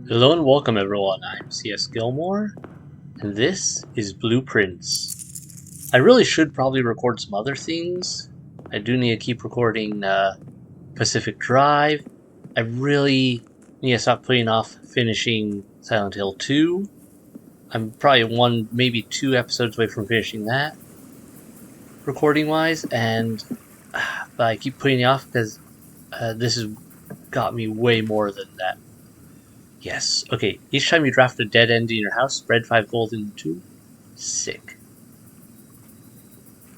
Hello and welcome everyone, I'm C.S.Gilmore, and this is Blueprints. I really should probably record some other things. I do need to keep recording Pacific Drive. I really need to stop putting off finishing Silent Hill 2. I'm probably one, maybe two episodes away from finishing that, recording-wise, but I keep putting it off because this has got me way more than that. Yes. Okay. Each time you draft a dead end in your house, spread 5 gold into 2. Sick.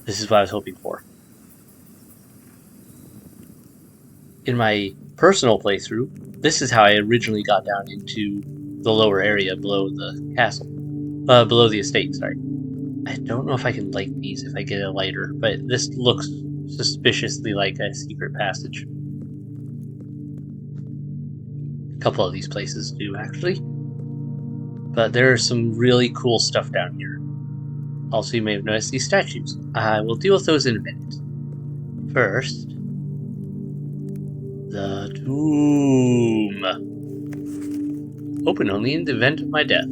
This is what I was hoping for. In my personal playthrough, this is how I originally got down into the lower area below the castle. Below the estate, sorry. I don't know if I can light these if I get a lighter, but this looks suspiciously like a secret passage. A couple of these places do, actually. But there's some really cool stuff down here. Also, you may have noticed these statues. I will deal with those in a minute. First, the tomb. Open only in the event of my death.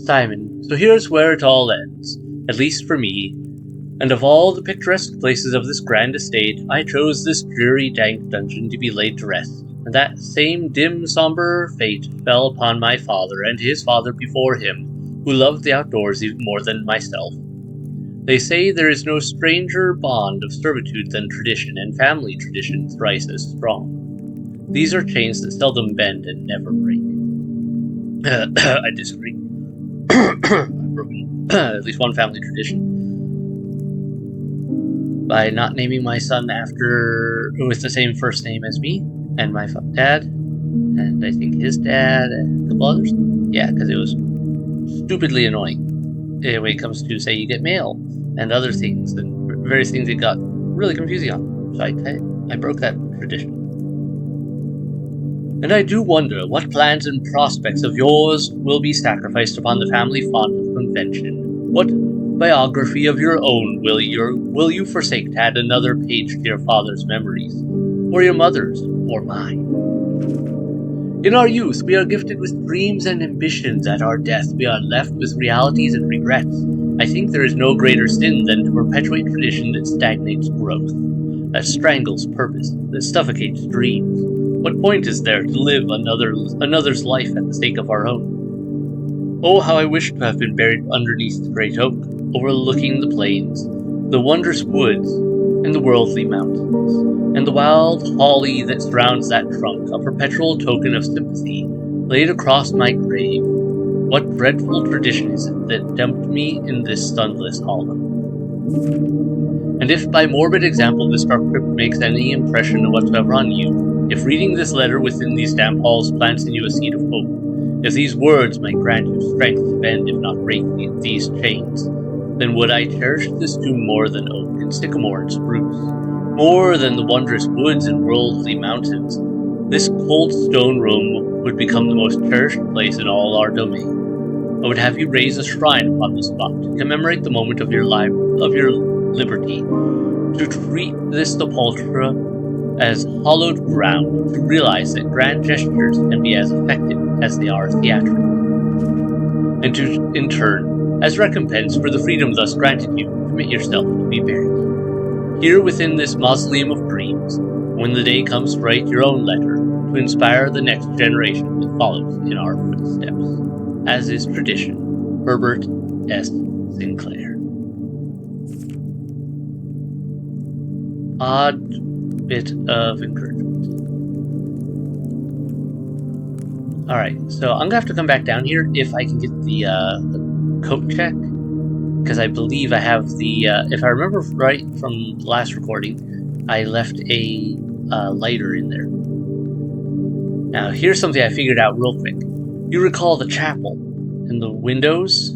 Simon, so here's where it all ends, at least for me. And of all the picturesque places of this grand estate, I chose this dreary, dank dungeon to be laid to rest. And that same dim, somber fate fell upon my father and his father before him, who loved the outdoors even more than myself. They say there is no stranger bond of servitude than tradition, and family tradition thrice as strong. These are chains that seldom bend and never break. I disagree. I've broken at least one family tradition by not naming my son with the same first name as me and my dad, and I think his dad and a couple others. Yeah, because it was stupidly annoying when it comes to, say, you get mail and other things and various things it got really confusing on. So I broke that tradition. And I do wonder what plans and prospects of yours will be sacrificed upon the family font of convention. What biography of your own will you forsake to add another page to your father's memories, or your mother's, or mine? In our youth, we are gifted with dreams and ambitions. At our death, we are left with realities and regrets. I think there is no greater sin than to perpetuate tradition that stagnates growth, that strangles purpose, that suffocates dreams. What point is there to live another's life at the sake of our own? Oh, how I wish to have been buried underneath the great oak, overlooking the plains, the wondrous woods, and the worldly mountains, and the wild holly that surrounds that trunk, a perpetual token of sympathy, laid across my grave. What dreadful tradition is it that dumped me in this sunless hollow? And if by morbid example this dark crypt makes any impression whatsoever on you, if reading this letter within these damp halls plants in you a seed of hope, if these words might grant you strength to bend, if not break, these chains, then would I cherish this tomb more than oak and sycamore and spruce, more than the wondrous woods and worldly mountains. This cold stone room would become the most cherished place in all our domain. I would have you raise a shrine upon the spot to commemorate the moment of your liberty, to treat this sepulchre as hallowed ground, to realize that grand gestures can be as effective as they are theatrical, and to, in turn, as recompense for the freedom thus granted you, commit yourself to be buried here within this mausoleum of dreams, when the day comes to write your own letter, to inspire the next generation that follows in our footsteps, as is tradition. Herbert S. Sinclair. Odd bit of encouragement. Alright, so I'm gonna have to come back down here if I can get the coat check, because I believe I have the, if I remember right from the last recording, I left a lighter in there. Now, here's something I figured out real quick. You recall the chapel and the windows?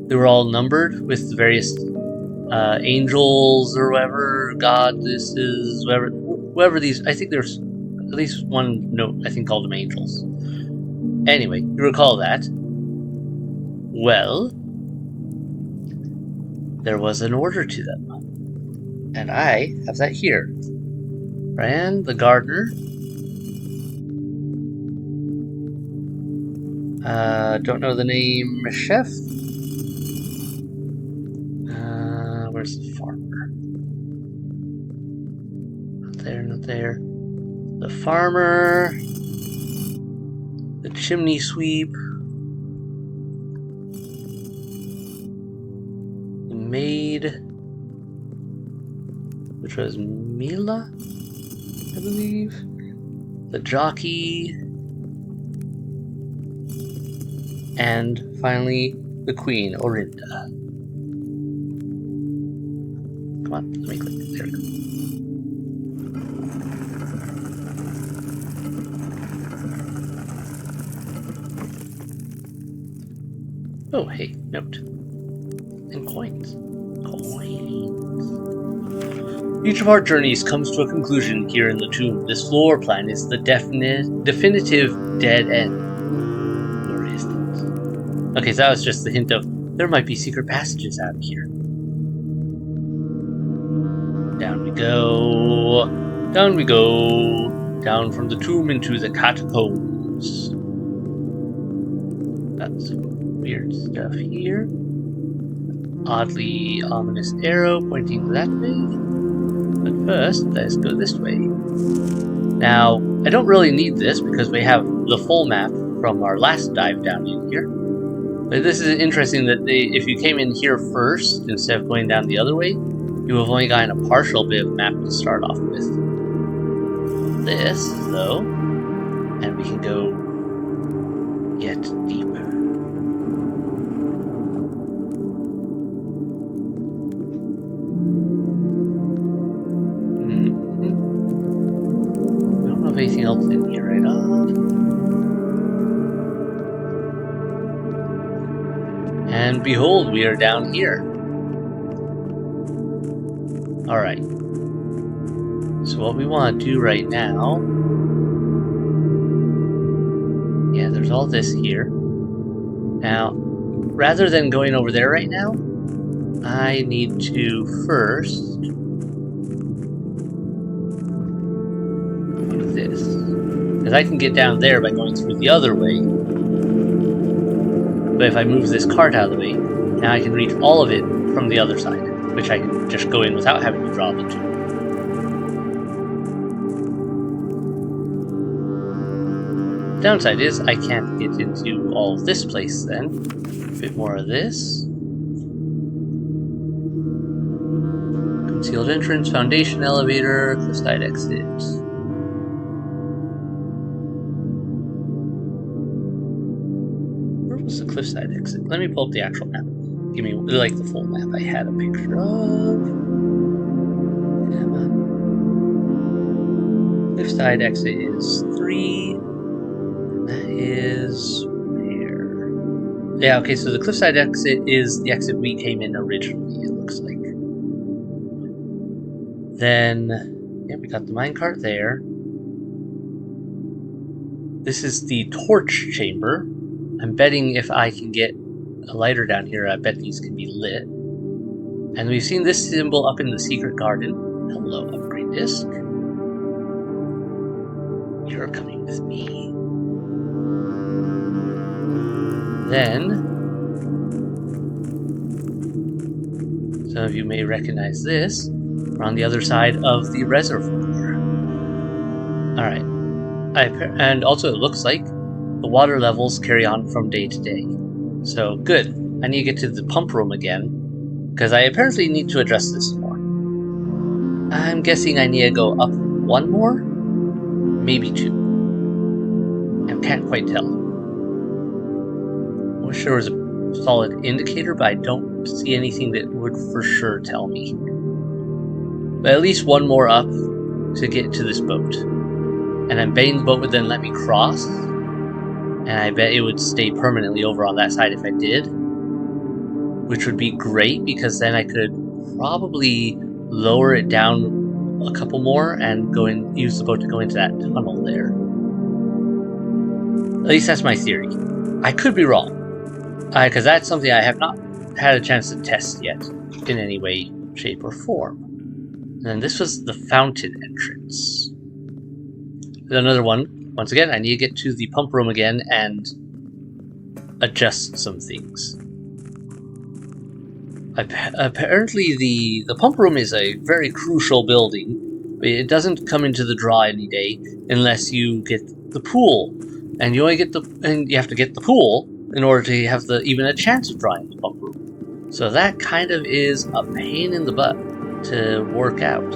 They were all numbered with the various angels or whatever, goddesses, whoever these, I think there's at least one note, I think, called them angels. Anyway, you recall that. Well, there was an order to them. And I have that here. Bran, the gardener, Don't know the name. Chef? Where's the farmer? Not there, not there. The farmer. The chimney sweep. The maid. Which was Mila, I believe. The jockey. And finally, the queen, Orinda. Come on, let me click. There we go. Oh, hey, note. And coins. Coins. Each of our journeys comes to a conclusion here in the tomb. This floor plan is the definitive dead end. Or is it? Okay, so that was just the hint of there might be secret passages out here. Down we go. Down we go. Down from the tomb into the catacombs. That's weird stuff here. Oddly ominous arrow pointing that way. But first, let's go this way. Now, I don't really need this because we have the full map from our last dive down in here. But this is interesting that if you came in here first instead of going down the other way, you have only gotten a partial bit of map to start off with. This, though, and we can go yet deeper. Don't know if anything else in here right off. And behold, we are down here. Alright. So what we want to do right now... Yeah, there's all this here. Now, rather than going over there right now, I need to first... go to this. Because I can get down there by going through the other way. But if I move this cart out of the way, now I can reach all of it from the other side, which I can just go in without having to draw the two. Downside is I can't get into all of this place then. A bit more of this. Concealed entrance, foundation elevator, cliffside exit. The cliffside exit. Let me pull up the actual map. Give me like the full map I had a picture of. Come on. Cliffside exit is 3. That is where? Yeah, okay, so the cliffside exit is the exit we came in originally, it looks like. Then, yeah, we got the minecart there. This is the torch chamber. I'm betting if I can get a lighter down here, I bet these can be lit. And we've seen this symbol up in the secret garden. Hello, upgrade disc. You're coming with me. Then, some of you may recognize this. We're on the other side of the reservoir. Alright. And also it looks like the water levels carry on from day to day. So, good. I need to get to the pump room again, because I apparently need to address this more. I'm guessing I need to go up 1 more? Maybe 2. I can't quite tell. I wish there was a solid indicator, but I don't see anything that would for sure tell me. But at least 1 more up to get to this boat. And I'm betting the boat would then let me cross. And I bet it would stay permanently over on that side if I did. Which would be great, because then I could probably lower it down a couple more and go and use the boat to go into that tunnel there. At least that's my theory. I could be wrong. Because that's something I have not had a chance to test yet in any way, shape, or form. And then this was the fountain entrance. Another one. Once again, I need to get to the pump room again and adjust some things. Apparently, the pump room is a very crucial building. It doesn't come into the draw any day unless you get the pool, and you have to get the pool in order to have even a chance of drawing the pump room. So that kind of is a pain in the butt to work out.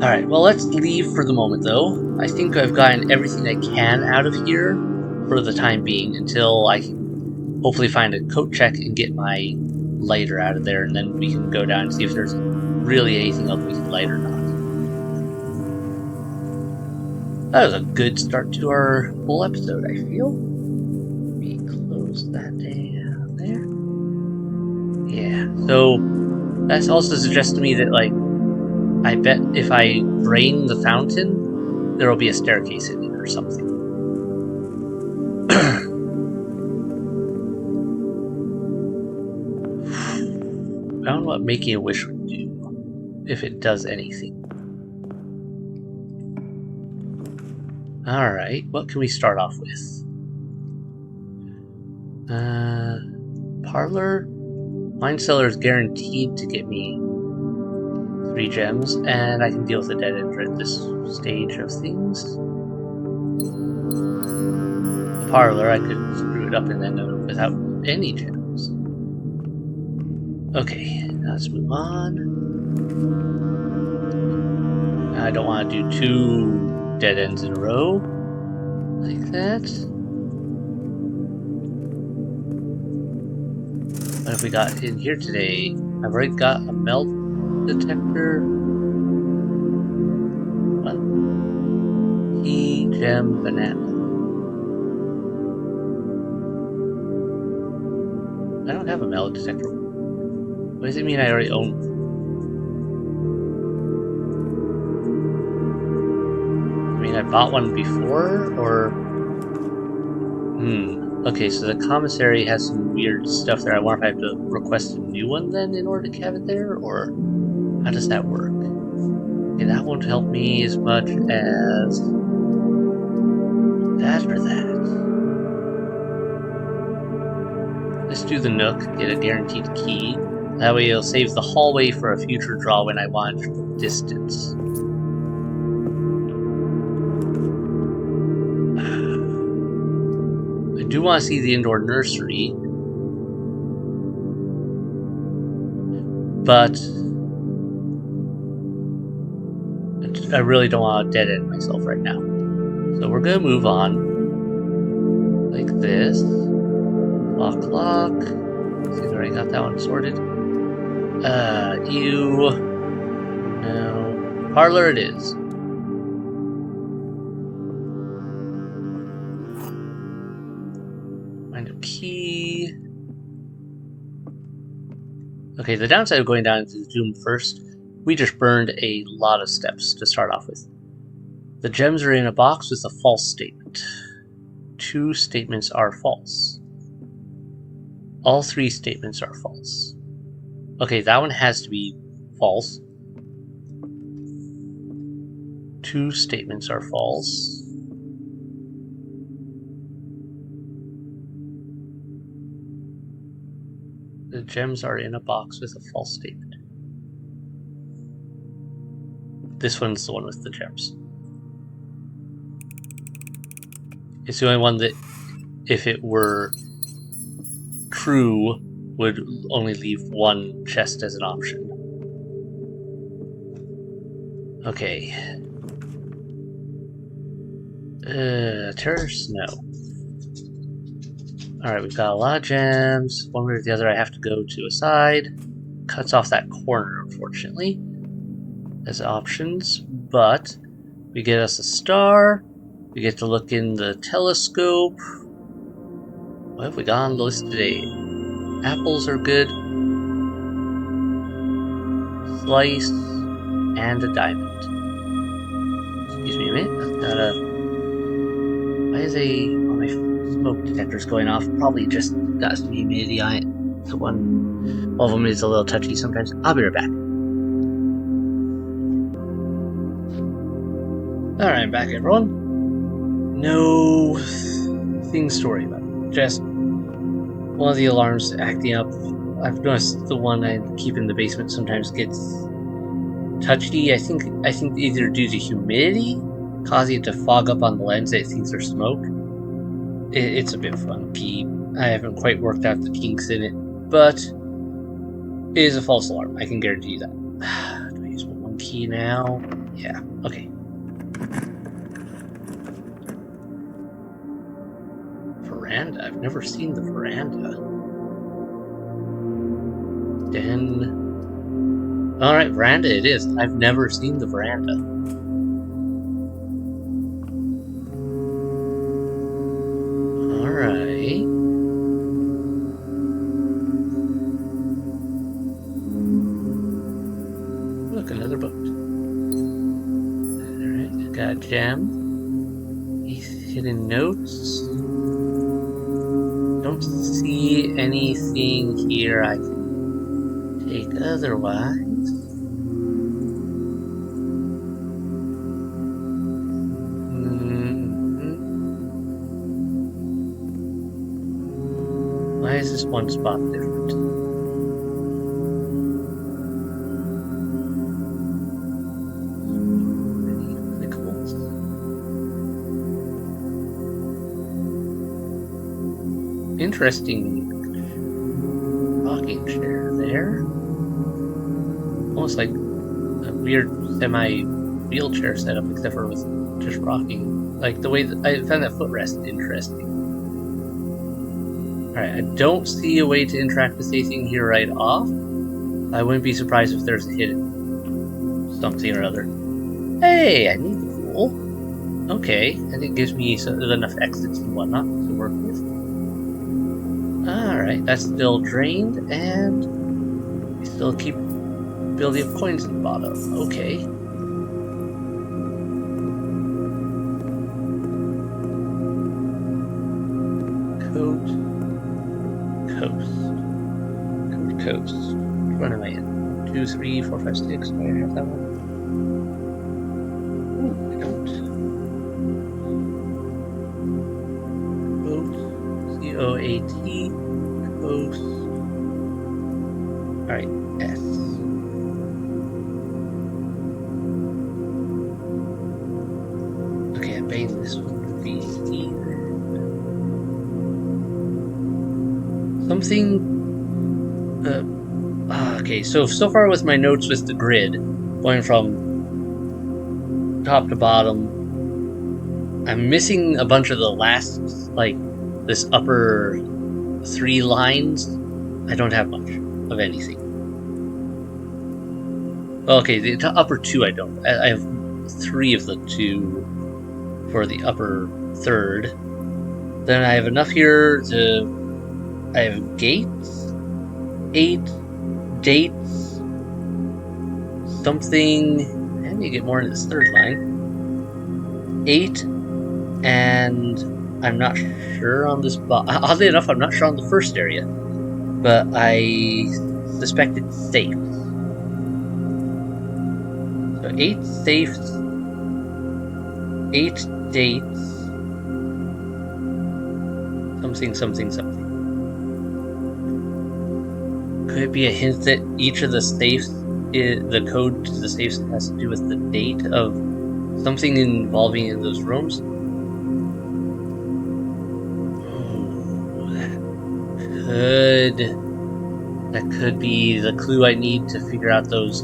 All right, well, let's leave for the moment, though. I think I've gotten everything I can out of here for the time being until I can hopefully find a coat check and get my lighter out of there, and then we can go down and see if there's really anything else we can light or not. That was a good start to our whole episode, I feel. Let me close that down there. Yeah, so that also suggests to me that, like, I bet if I drain the fountain, there will be a staircase in it or something. I don't know what making a wish would do, if it does anything. Alright, what can we start off with? Parlor? Mine Cellar is guaranteed to get me 3 gems, and I can deal with the dead end at this stage of things. The parlor, I could screw it up and end up without any gems. Okay, now let's move on. I don't want to do 2 dead ends in a row like that. What have we got in here today? I've already got a melt detector. What? Key, gem, banana. I don't have a melt detector. What does it mean I already own one? I mean, I bought one before, or... Okay, so the commissary has some weird stuff there. I wonder if I have to request a new one then in order to have it there, or how does that work? Okay, that won't help me as much as that or that. Let's do the Nook, get a guaranteed key. That way it'll save the hallway for a future draw when I want distance. I do want to see the indoor nursery, but I really don't want to dead end myself right now. So we're going to move on like this. Clock. See if I already got that one sorted. No. Parlor it is. Find a key. Okay, the downside of going down into the tomb first, we just burned a lot of steps to start off with. The gems are in a box with a false statement. 2 statements are false. All 3 statements are false. Okay, that one has to be false. 2 statements are false. The gems are in a box with a false statement. This one's the one with the gems. It's the only one that, if it were true, would only leave 1 chest as an option. Okay. Terrace? No. Alright, we've got a lot of gems. One way or the other I have to go to a side. Cuts off that corner, unfortunately, as options, but we get us a star. We get to look in the telescope. What have we got on the list today? Apples are good. Slice and a diamond. Excuse me a minute. I've got a... Why is my smoke detector's going off? Probably just got some humidity on it. So one of them is a little touchy sometimes. I'll be right back. Alright, I'm back, everyone. No things to worry about. Just one of the alarms acting up. I've noticed the one I keep in the basement sometimes gets touchy. I think either due to humidity, causing it to fog up on the lens that it thinks there's smoke. It's a bit funky. I haven't quite worked out the kinks in it, but it is a false alarm. I can guarantee you that. Do I use one key now? Yeah. Okay. Veranda. I've never seen the veranda. Den. Alright, veranda it is. I've never seen the veranda. Alright. Look, another boat. Alright, got a gem. Hidden notes. Don't see anything here I can take otherwise. Why is this one spot different? Any clickables? Interesting rocking chair there. Almost like a weird semi-wheelchair setup, except for with just rocking. Like the way that I found that footrest interesting. Alright, I don't see a way to interact with anything here right off. I wouldn't be surprised if there's a hidden something or other. Hey, I need the pool. Okay, and it gives me enough exits and whatnot to work with. Alright, that's still drained, and we still keep building up coins at the bottom. Okay. Coast. Which one am I in? 2, 3, 4, 5, 6. Do I have that one? Ooh, I don't. Coast. C-O-A-T. Coast. Alright, S. Okay, I'm betting this one would be E. Something. Okay, so far with my notes with the grid, going from top to bottom, I'm missing a bunch of the last, like, this upper 3 lines. I don't have much of anything. Okay, the upper 2 I don't. I have 3 of the 2 for the upper 3rd. Then I have enough here to... I have gates, 8 dates, something. I need to get more into this 3rd line. 8, and I'm not sure on this. Oddly enough, I'm not sure on the 1st area, but I suspect it's safe. So 8 safes, 8 dates, something. Could it be a hint that each of the safes, the code to the safes has to do with the date of something involving in those rooms? That could be the clue I need to figure out those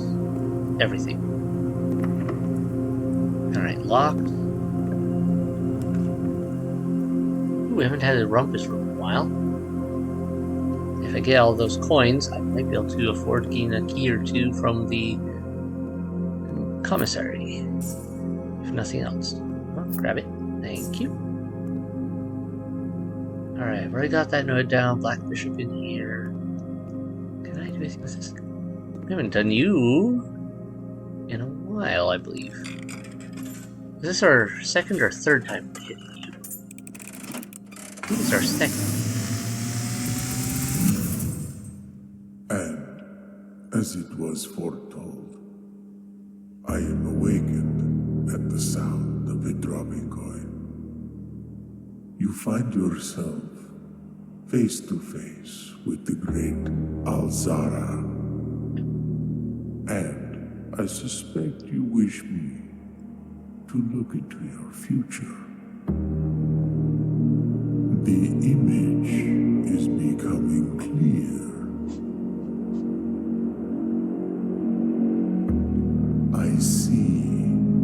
everything. Alright, locked. Ooh, we haven't had a rumpus room in a while. If I get all those coins, I might be able to afford to gain a key or 2 from the commissary. If nothing else. Well, grab it. Thank you. Alright, I've already got that note down. Black Bishop in here. Can I do anything with this? We haven't done you in a while, I believe. Is this our 2nd or 3rd time hitting you? I think it's our 2nd. And, as it was foretold, I am awakened at the sound of a dropping coin. you find yourself face to face with the great Alzara. And I suspect you wish me to look into your future. The image is becoming clear. I see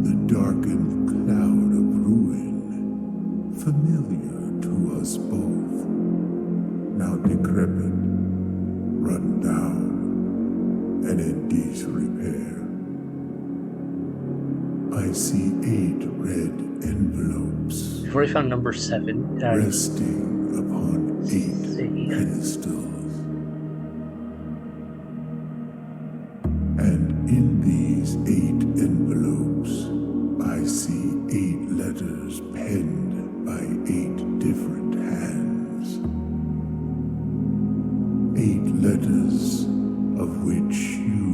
the darkened cloud of ruin, familiar to us both, now decrepit, run down, and in disrepair. I see 8 red envelopes. We've already found number 7. Resting upon 8 pedestals. And in these 8 envelopes, I see 8 letters penned by 8 different hands. 8 letters of which you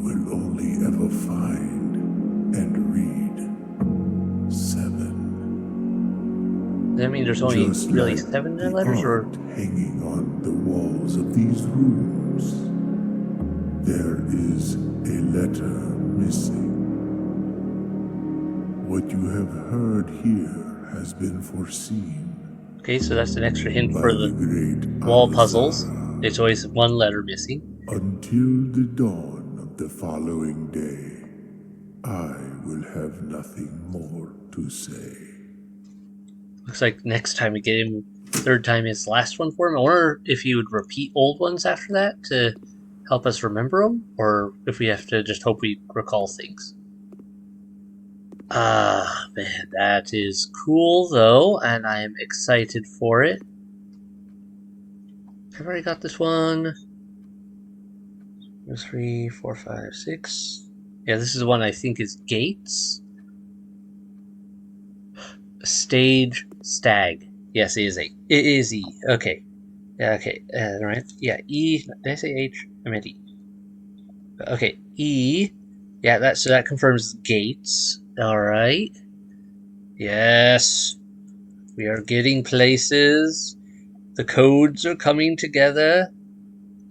will only ever find and read 7. Does that mean there's only Just really like 7 the letters, or art hanging on the walls of these rooms, there is a letter missing. What you have heard here has been foreseen. okay? So that's an extra hint by for the the great wall puzzles. Alzara. It's always 1 letter missing. Until the dawn of the following day, I will have nothing more to say. Looks like next time we get him, 3rd time is the last one for him. I wonder if he would repeat old ones after that to help us remember them, or if we have to just hope we recall things. Ah, man, that is cool though, and I am excited for it. I've already got this one. 3, 4, 5, 6. Yeah, this is the one I think is Gates. Stage Stag. Yes, it is A. It is E. Okay. Yeah, okay. Right. Yeah, E. Did I say H? I meant E. Okay, E. Yeah, so that confirms Gates. Alright. Yes. We are getting places. The codes are coming together.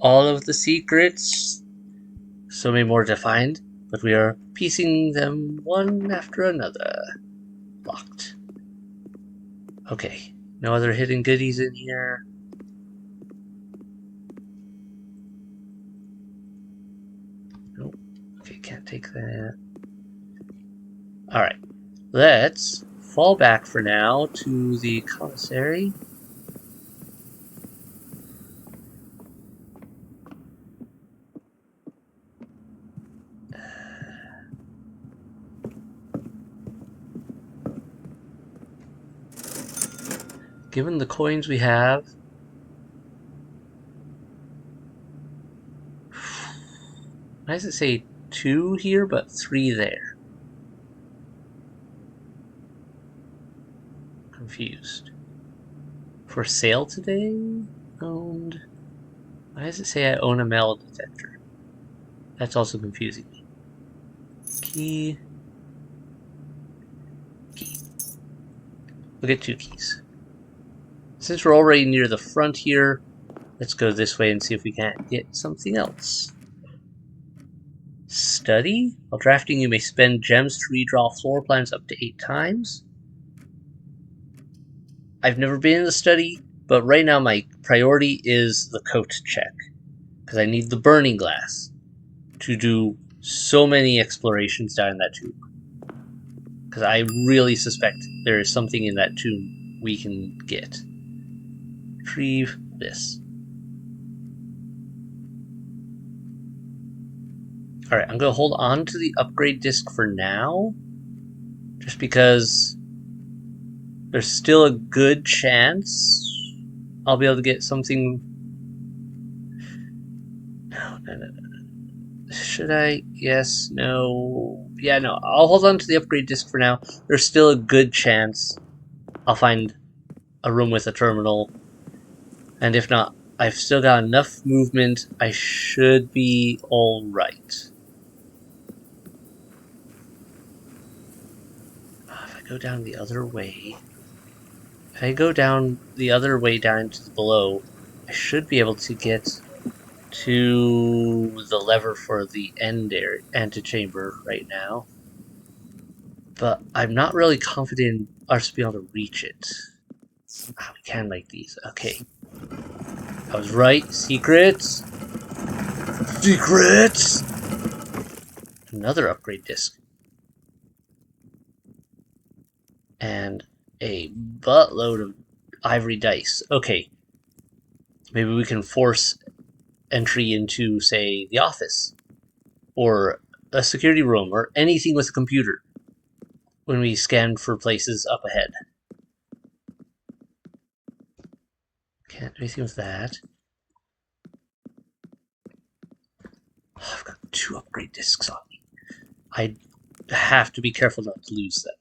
All of the secrets. So many more to find, but we are piecing them one after another. Locked. Okay. No other hidden goodies in here. Nope. Okay, can't take that. Alright. Let's fall back for now to the commissary. Given the coins we have, why does it say 2 here but 3 there? Confused. For sale today? Owned. Why does it say I own a metal detector? That's also confusing me. Key. Key. We'll get 2 keys. Since we're already near the front here, let's go this way and see if we can't get something else. Study? While drafting, you may spend gems to redraw floor plans up to 8 times. I've never been in the study, but right now my priority is the coat check, because I need the burning glass to do so many explorations down in that tube. Because I really suspect there is something in that tube we can get. Retrieve this. Alright, I'm going to hold on to the upgrade disc for now, just because there's still a good chance I'll be able to get something. No. Should I? Yes, no. Yeah, no. I'll hold on to the upgrade disc for now. There's still a good chance I'll find a room with a terminal. And if not, I've still got enough movement. I should be alright. If I go down the other way, If I go down the other way down to the below, I should be able to get to the lever for the antechamber right now. But I'm not really confident in us being able to reach it. Ah, we can like these. Okay. I was right. Secrets. Secrets! Another upgrade disc. And a buttload of ivory dice. Okay. Maybe we can force entry into, say, the office. Or a security room. Or anything with a computer. When we scan for places up ahead. Can't do anything with that. Oh, I've got 2 upgrade discs on me. I have to be careful not to lose them.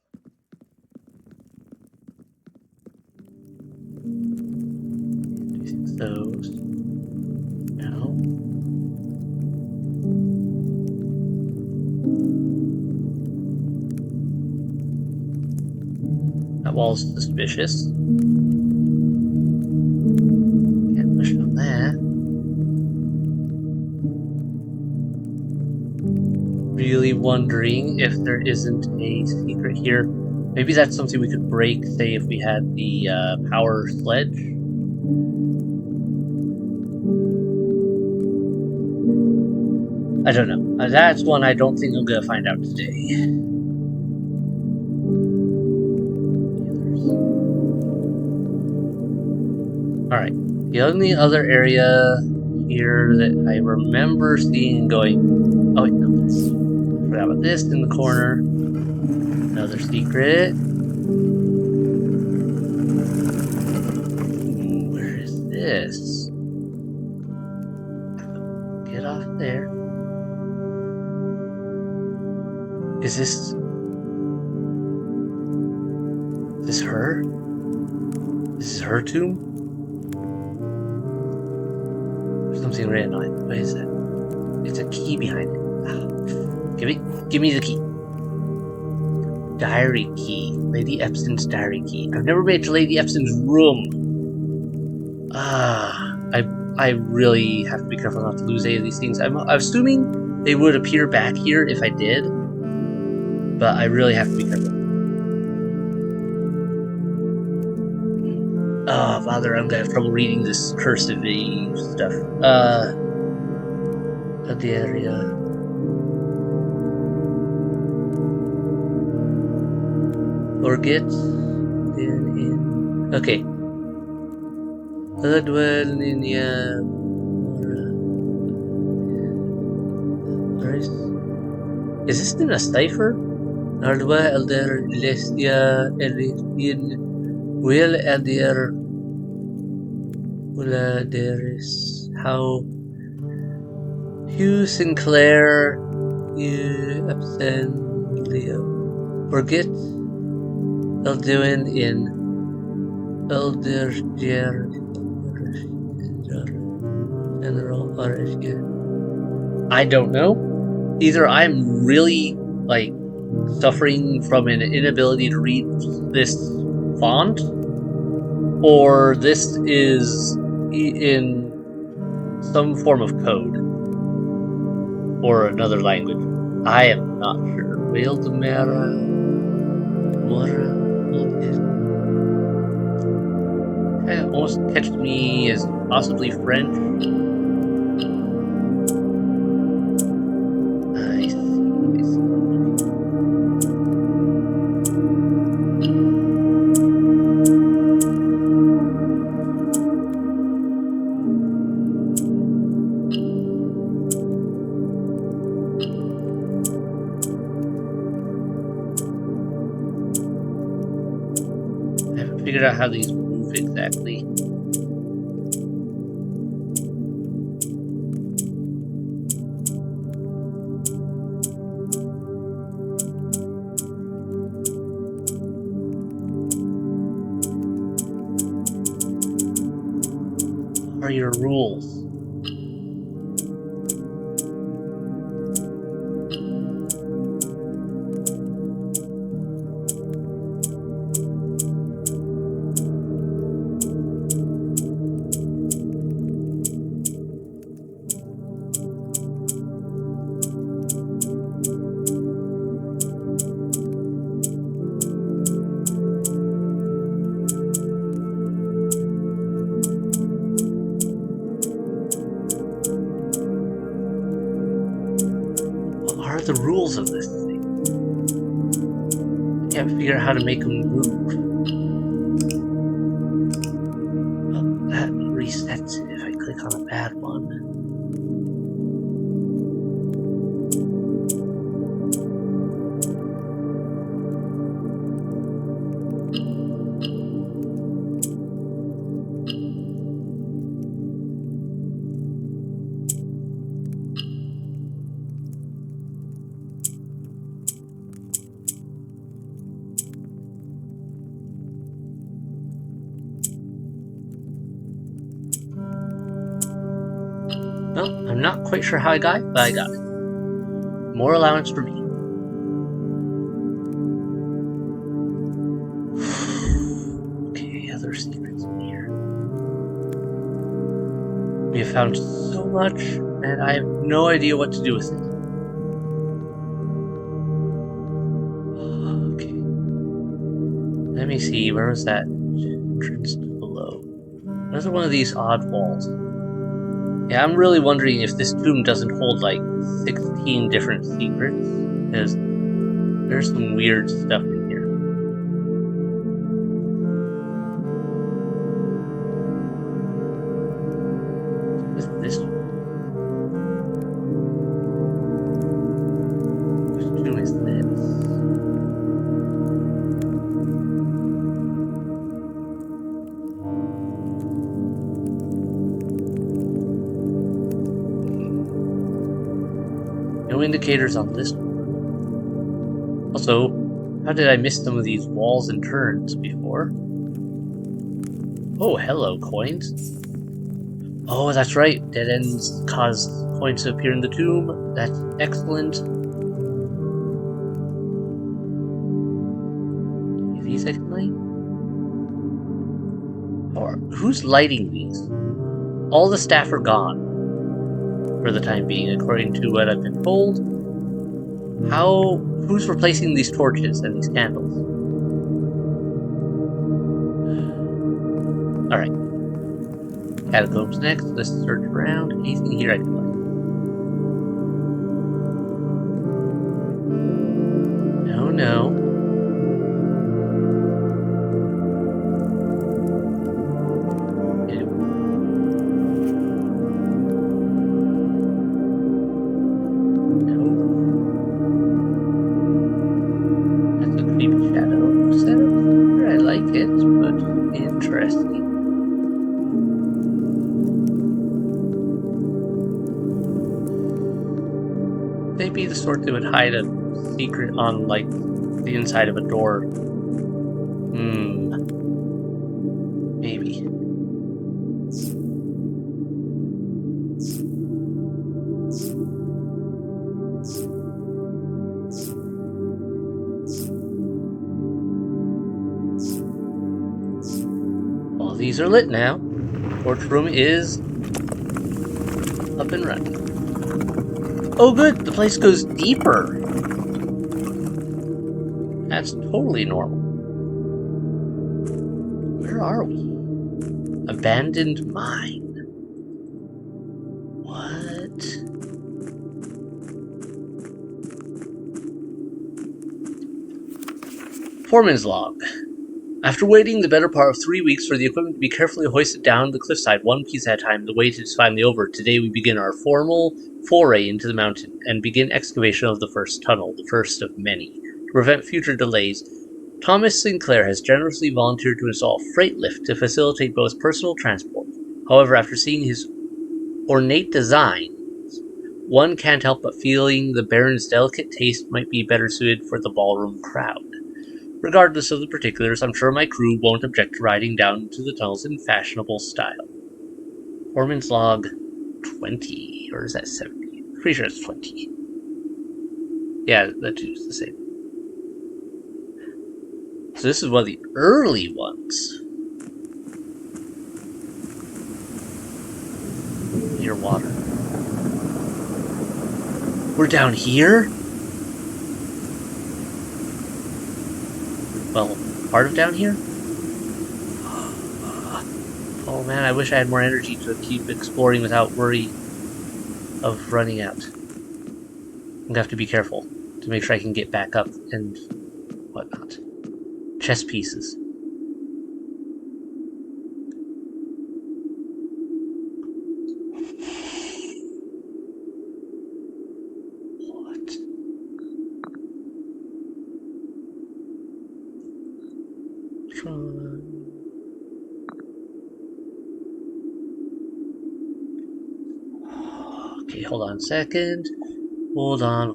Do you think those? No. That wall's suspicious. Can't push on that. Really wondering if there isn't a secret here. Maybe that's something we could break, say, if we had the power sledge. I don't know. That's one I don't think I'm going to find out today. Alright. The only other area here that I remember seeing and going... Oh, wait, no, there's... I forgot about this in the corner. Another secret. Ooh, where is this? Get off there. Is this her? This is her tomb? There's something written on it. What is that? It's a key behind it. Ah. Give me the key. Diary key. Lady Epson's diary key. I've never been to Lady Epson's room. I really have to be careful not to lose any of these things. I'm assuming they would appear back here if I did. But I really have to be careful. Oh, bother, I'm gonna have trouble reading this cursive stuff. The area. Forget. Okay. Is this in a cipher? Ardwa elder Lestia Eritin Will Elder Willa Deris How Hugh Sinclair You Absent Leo Forget Elduin in Elder General Arishia. I don't know. Either I'm really like suffering from an inability to read this font, or this is in some form of code or another language. I am not sure. Wildemara It almost catches me as possibly French. I see. I haven't figured out how these move exactly. What are your rules? of this thing. I can't figure out how to make them move. Oh, that resets it if I click on a bad one. No, I'm not quite sure how I got it, but I got it. More allowance for me. Okay, other secrets in here. We have found so much, and I have no idea what to do with it. Okay. Let me see, where was that entrance below? Another one of these odd walls. Yeah, I'm really wondering if this tomb doesn't hold like 16 different secrets, because there's some weird stuff in here. What's this one? Whose tomb is this? No indicators on this one. Also, how did I miss some of these walls and turns before? Oh, hello, coins. Oh, that's right. Dead ends cause coins to appear in the tomb. That's excellent. Are these explain? Or who's lighting these? All the staff are gone. For the time being, according to what I've been told. Who's replacing these torches and these candles? Alright. Catacombs next. Let's search around. Anything here I can like? No. They'd be the sort that would hide a secret on, like, the inside of a door. Maybe. All these are lit now. Torch room is up and running. Oh good, the place goes deeper. That's totally normal. Where are we? Abandoned mine. What? Foreman's log. After waiting the better part of 3 weeks for the equipment to be carefully hoisted down the cliffside one piece at a time, the wait is finally over. Today we begin our formal foray into the mountain and begin excavation of the first tunnel, the first of many. To prevent future delays, Thomas Sinclair has generously volunteered to install a freight lift to facilitate both personal transport. However, after seeing his ornate designs, one can't help but feeling the Baron's delicate taste might be better suited for the ballroom crowd. Regardless of the particulars, I'm sure my crew won't object to riding down to the tunnels in fashionable style. Foreman's log 20, or is that 70? Pretty sure it's 20. Yeah, that two's the same. So this is one of the early ones. Near water. We're down here? Well, part of down here? Oh man, I wish I had more energy to keep exploring without worry of running out. I'm gonna have to be careful to to make sure I can get back up and whatnot. Chess pieces. What? Okay, hold on a second. Hold on.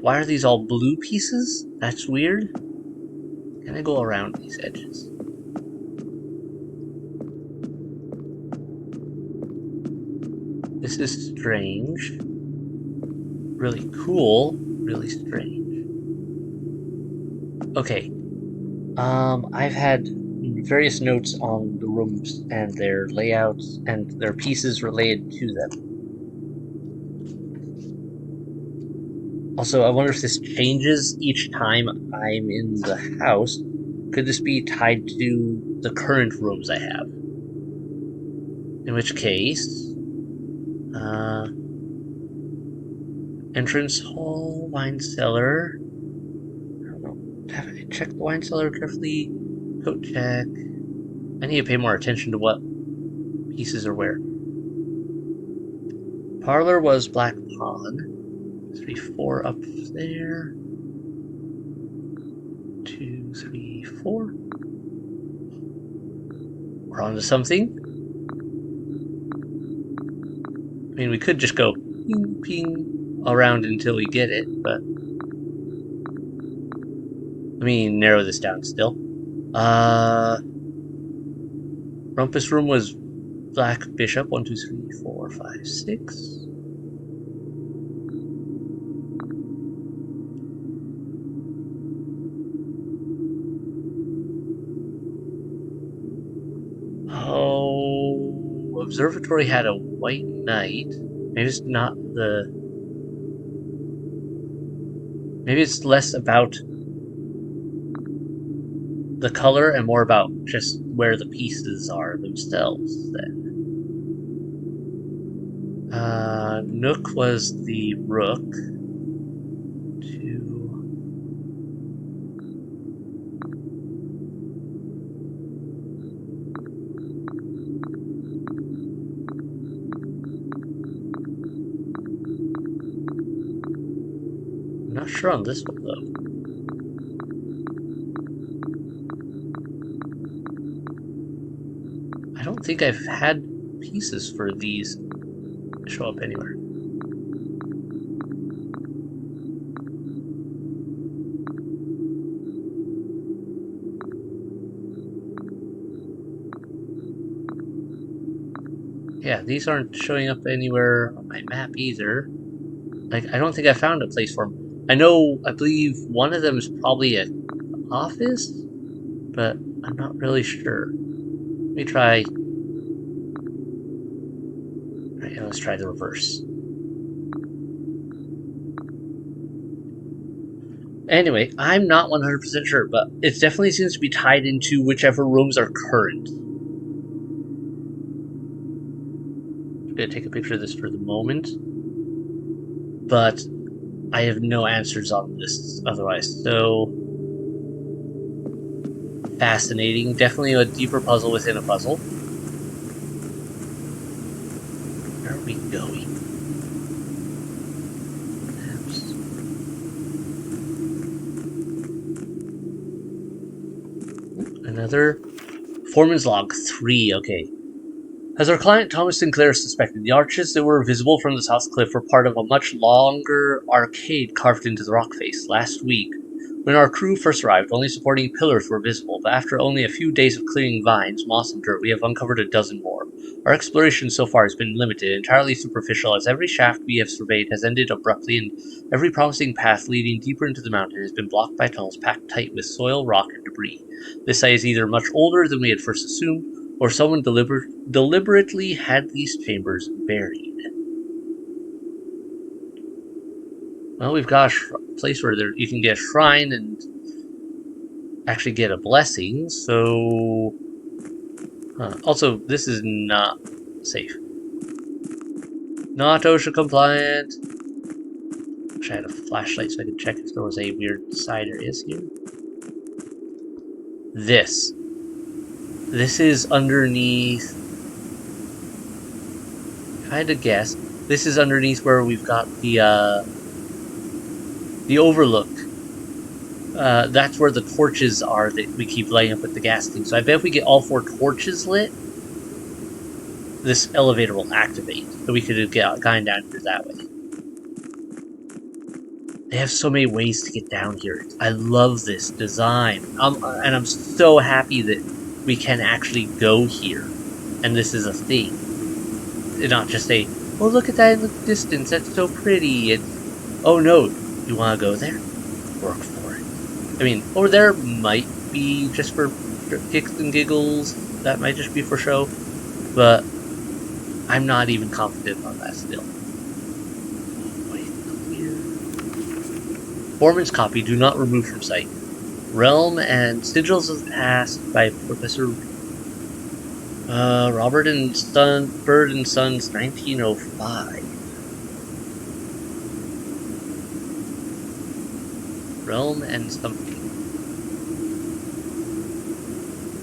Why are these all blue pieces? That's weird. Can I go around these edges? This is strange. Really cool. Really strange. Okay. I've had various notes on the rooms and their layouts and their pieces related to them. Also, I wonder if this changes each time I'm in the house. Could this be tied to the current rooms I have? In which case, entrance hall, wine cellar. I don't know. Have I checked the wine cellar carefully? Coat check. I need to pay more attention to what pieces are where. Parlor was Black Pawn. 3, 4 up there. 2, 3, 4. We're on to something. I mean, we could just go ping, ping around until we get it, but let me narrow this down still. Rumpus room was Black Bishop. 1, 2, 3, 4, 5, 6. Oh, Observatory had a white knight. Maybe it's not the... Maybe it's less about the color and more about just where the pieces are themselves, then. Nook was the rook. 2. I'm not sure on this one, though. I don't think I've had pieces for these show up anywhere. Yeah, these aren't showing up anywhere on my map either. Like, I don't think I found a place for them. I believe one of them is probably an office, but I'm not really sure. Let me try. Alright, let's try the reverse. Anyway, I'm not 100% sure, but it definitely seems to be tied into whichever rooms are current. I'm gonna take a picture of this for the moment, but I have no answers on this otherwise, so fascinating. Definitely a deeper puzzle within a puzzle. Where are we going? Another Foreman's Log 3, okay. As our client Thomas Sinclair suspected, the arches that were visible from the south cliff were part of a much longer arcade carved into the rock face. Last week, when our crew first arrived, only supporting pillars were visible, but after only a few days of clearing vines, moss, and dirt, we have uncovered a dozen more. Our exploration so far has been limited, entirely superficial, as every shaft we have surveyed has ended abruptly, and every promising path leading deeper into the mountain has been blocked by tunnels packed tight with soil, rock, and debris. This site is either much older than we had first assumed, or someone deliberately had these chambers buried. Well, we've got a place where you can get a shrine and actually get a blessing, so... Also, this is not safe. Not OSHA compliant. Wish I had a flashlight so I could check if there was a weird side areas here. This is underneath. If I had to guess, this is underneath where we've got the overlook. That's where the torches are that we keep lighting up with the gas thing. So I bet if we get all 4 torches lit, this elevator will activate. So we could get going down here that way. They have so many ways to get down here. I love this design. And I'm so happy that we can actually go here. And this is a thing. And not just a, oh, look at that in the distance. That's so pretty. It's, oh, no. You want to go there? Work for it. I mean, over there might be just for kicks and giggles. That might just be for show. But I'm not even confident on that still. Foreman's copy, do not remove from sight. Realm and Sigils of the Past by Professor Robert and Son, Bird and Sons, 1905. Realm and something.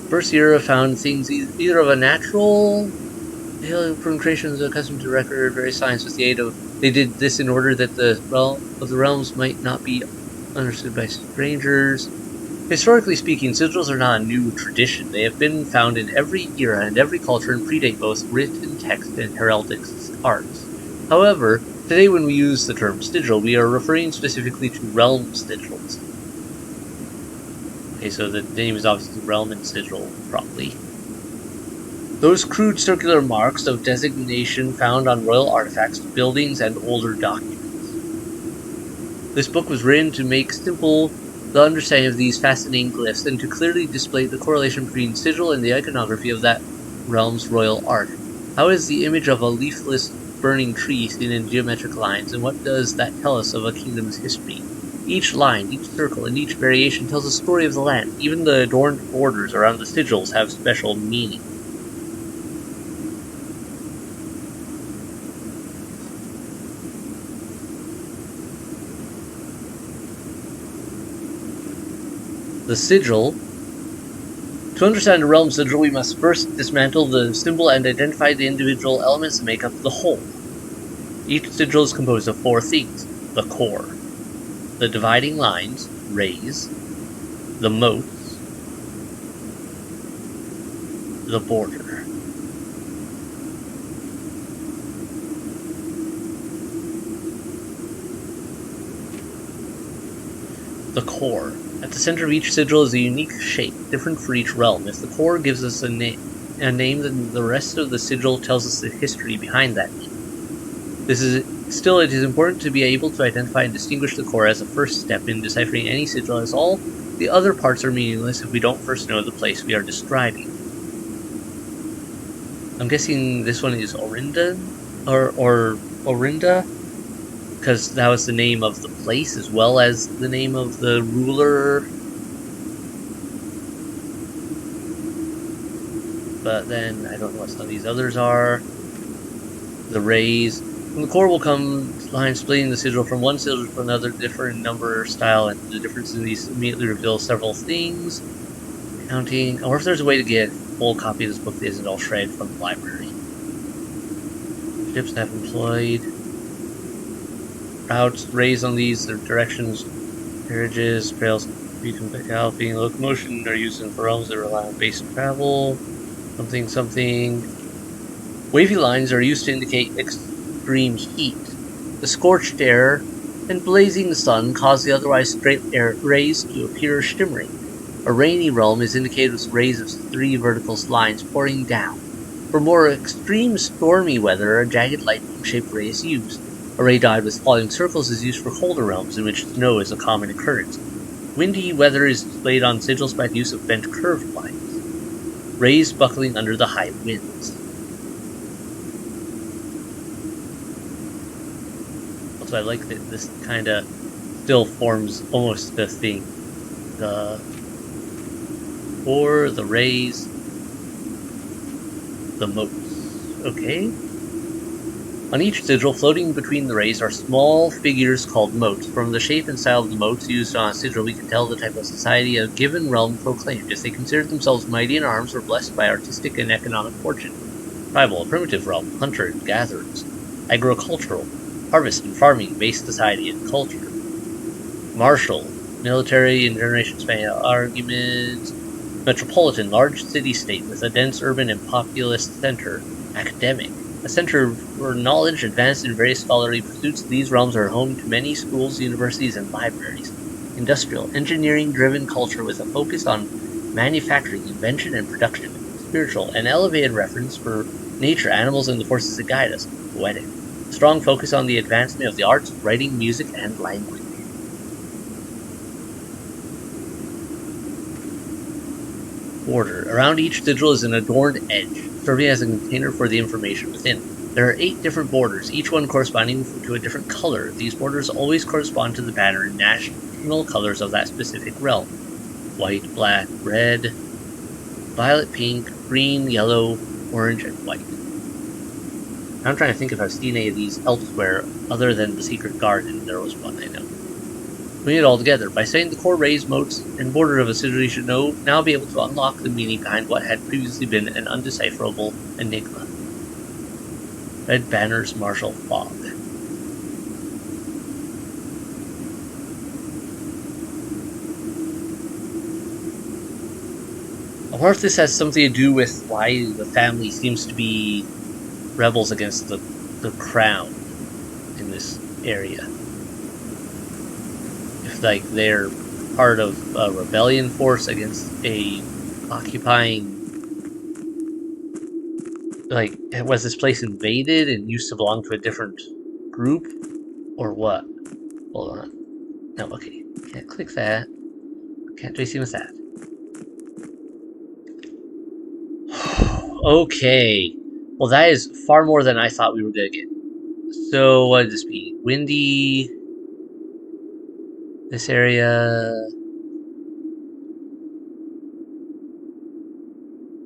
First era found things either of a natural alien from creations accustomed to record various science with the aid of. They did this in order that the realms might not be understood by strangers. Historically speaking, sigils are not a new tradition. They have been found in every era and every culture and predate both written text and heraldic arts. However, today when we use the term sigil, we are referring specifically to realm sigils. Okay, so the name is obviously realm and sigil, probably. Those crude circular marks of designation found on royal artifacts, buildings, and older documents. This book was written to make simple the understanding of these fascinating glyphs and to clearly display the correlation between sigil and the iconography of that realm's royal art. How is the image of a leafless burning tree seen in geometric lines, and what does that tell us of a kingdom's history? Each line, each circle, and each variation tells a story of the land. Even the adorned borders around the sigils have special meaning. The sigil. To understand a realm sigil, we must first dismantle the symbol and identify the individual elements that make up the whole. Each sigil is composed of 4 things: the core, the dividing lines, rays, the moats, the border. The core. At the center of each sigil is a unique shape, different for each realm. If the core gives us a name, then the rest of the sigil tells us the history behind that name. It is important to be able to identify and distinguish the core as a first step in deciphering any sigil, as all the other parts are meaningless if we don't first know the place we are describing. I'm guessing this one is Orinda, or Orinda, because that was the name of the place as well as the name of the ruler. But then I don't know what some of these others are. The rays. From the core will come lines splitting the sigil from one sigil to another, different number, style, and the difference in these immediately reveals several things. Counting. I wonder if there's a way to get a full copy of this book that isn't all shredded from the library. Ships have employed. Routes, rays on these, their directions, carriages, trails, galloping, locomotion are used in for realms that rely on base travel. Something. Wavy lines are used to indicate extreme heat. The scorched air and blazing sun cause the otherwise straight air rays to appear shimmering. A rainy realm is indicated with rays of 3 vertical lines pouring down. For more extreme stormy weather, a jagged lightning-shaped ray is used. A ray dyed with falling circles is used for colder realms in which snow is a common occurrence. Windy weather is displayed on sigils by the use of bent curved lines. Rays buckling under the high winds. Also, I like that this kind of still forms almost the thing. The core, the rays, the moats. Okay. On each sigil, floating between the rays, are small figures called motes. From the shape and style of the motes used on a sigil, we can tell the type of society a given realm proclaimed, if they considered themselves mighty in arms or blessed by artistic and economic fortune. Tribal, a primitive realm, hunter and gatherers. Agricultural, harvest and farming based society and culture. Martial, military and generation spanning arguments. Metropolitan, large city-state with a dense urban and populous center. Academic, a center for knowledge advanced in various scholarly pursuits. These realms are home to many schools, universities, and libraries. Industrial, engineering-driven culture with a focus on manufacturing, invention, and production. Spiritual, an elevated reference for nature, animals, and the forces that guide us. Poetic, a strong focus on the advancement of the arts, writing, music, and language. Border. Around each sigil is an adorned edge, serving as a container for the information within. There are 8 different borders, each one corresponding to a different color. These borders always correspond to the banner and national colors of that specific realm. White, black, red, violet, pink, green, yellow, orange, and white. I'm trying to think if I've seen any of these elsewhere other than the Secret Garden. There was one, I know. Putting it all together, by studying the core rays, motes, and borders of a sigil, you should now be able to unlock the meaning behind what had previously been an undecipherable enigma. Red Banner's Martial Fog. I wonder if this has something to do with why the family seems to be rebels against the crown in this area. Like they're part of a rebellion force against a occupying, like, was this place invaded and used to belong to a different group or what? Hold on. No, okay, can't click that, can't do anything with that. Okay, well that is far more than I thought we were gonna get. So what would this be? Windy, this area.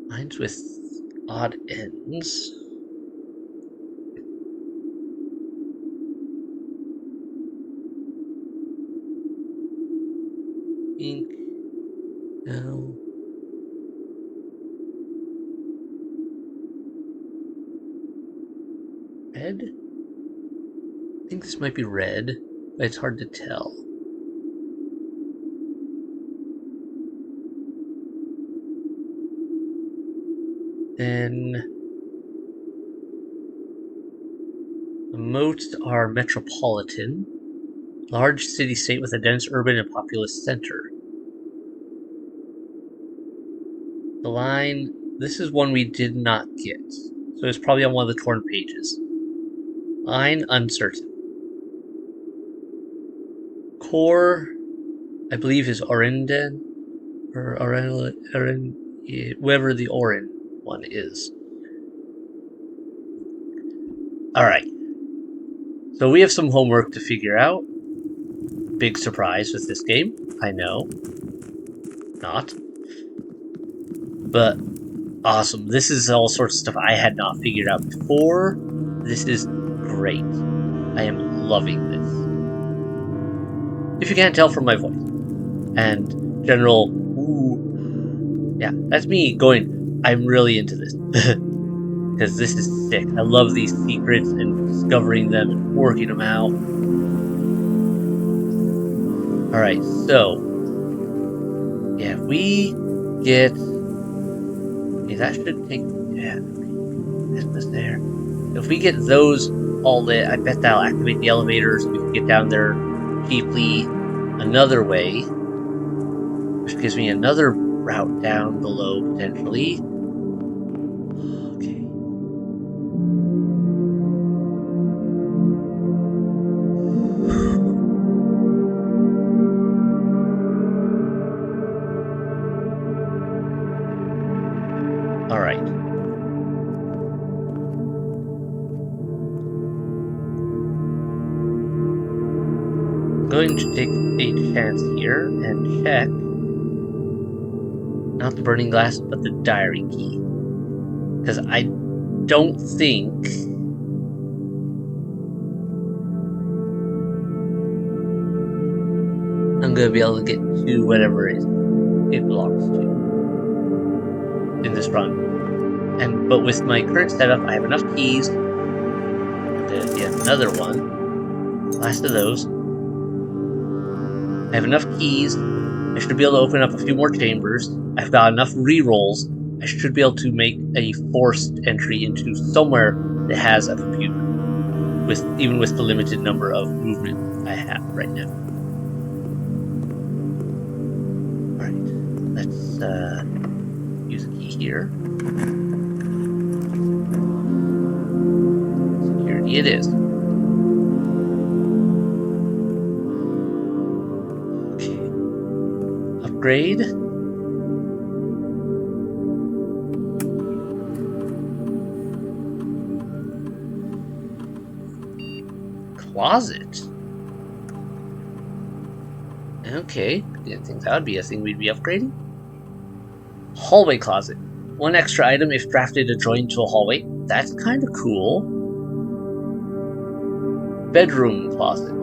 Lines with odd ends. Pink. No. Red? I think this might be red, but it's hard to tell. Then the motes are metropolitan, large city-state with a dense urban and populous center. The line, this is one we did not get, so it's probably on one of the torn pages. Line, uncertain. Core, I believe, is Orinden, or Oren, whoever the Orin one is. Alright. So we have some homework to figure out. Big surprise with this game, I know. Not. But awesome. This is all sorts of stuff I had not figured out before. This is great. I am loving this. If you can't tell from my voice. And general, ooh. Yeah, that's me going, I'm really into this. Because this is sick. I love these secrets and discovering them and working them out. Alright, so. Yeah, if we get. Okay, that should take. Yeah, this was there. If we get those all lit, I bet that'll activate the elevators. We can get down there cheaply another way, which gives me another route down below potentially. Okay. All right. I'm going to take a chance here and check. Not the burning glass, but the diary key. Because I don't think gonna be able to get to whatever it belongs to in this run. But with my current setup, I have enough keys. I'm gonna get another one. Last of those. I have enough keys. I should be able to open up a few more chambers. I've got enough rerolls. I should be able to make a forced entry into somewhere that has a computer, even with the limited number of movement I have right now. Alright, let's use a key here. Security it is. Okay. Upgrade. Closet. Okay, didn't think that would be a thing we'd be upgrading. Hallway closet. One extra item if drafted adjoined to a hallway. That's kind of cool. Bedroom closet.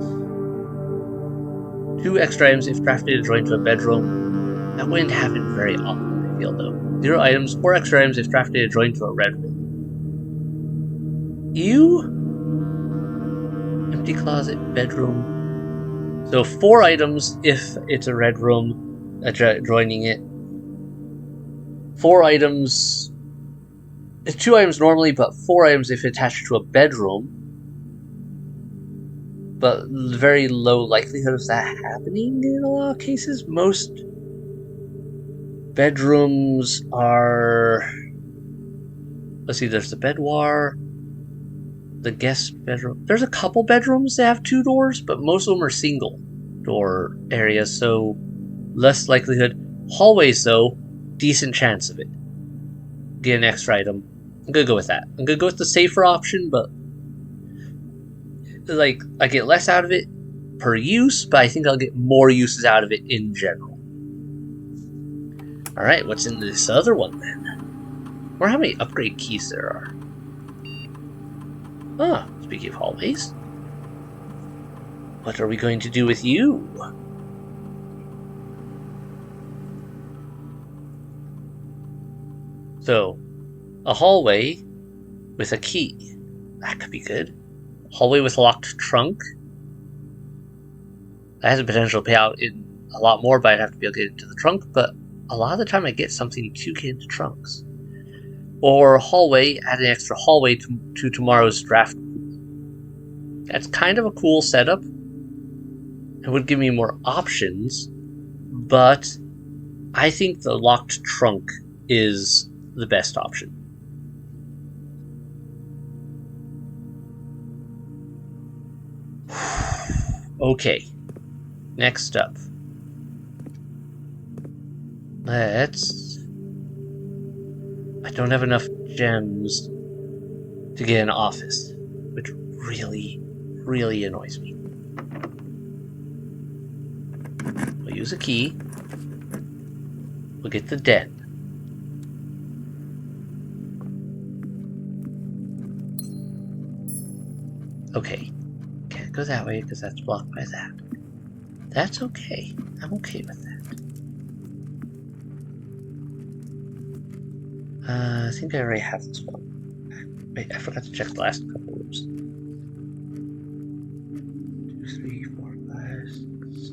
2 extra items if drafted adjoined to a bedroom. That wouldn't happen very often, I feel, though. 0 items, 4 extra items if drafted adjoined to a red room. Empty closet, bedroom. So 4 items if it's a red room, adjoining it. 4 items... 2 items normally, but 4 items if attached to a bedroom. But very low likelihood of that happening in a lot of cases. Most bedrooms are... Let's see, there's the boudoir, the guest bedroom. There's a couple bedrooms that have 2 doors, but most of them are single door areas, so less likelihood. Hallways, though, decent chance of it. Get an extra item. I'm gonna go with that. I'm gonna go with the safer option, but like I get less out of it per use, but I think I'll get more uses out of it in general. Alright, what's in this other one then? Or how many upgrade keys there are. Ah, speaking of hallways. What are we going to do with you? So, a hallway with a key. That could be good. Hallway with a locked trunk. That has a potential to pay out in a lot more, but I'd have to be able to get into the trunk, but a lot of the time I get something to get into trunks. Or hallway, add an extra hallway to tomorrow's draft. That's kind of a cool setup. It would give me more options, but I think the locked trunk is the best option. Okay, next up. I don't have enough gems to get an office, which really, really annoys me. We'll use a key. We'll get the den. Okay, can't go that way because that's blocked by that. That's okay. I'm okay with that. I think I already have this one. Wait, I forgot to check the last couple rooms. 2, 3, 4, 5, 6.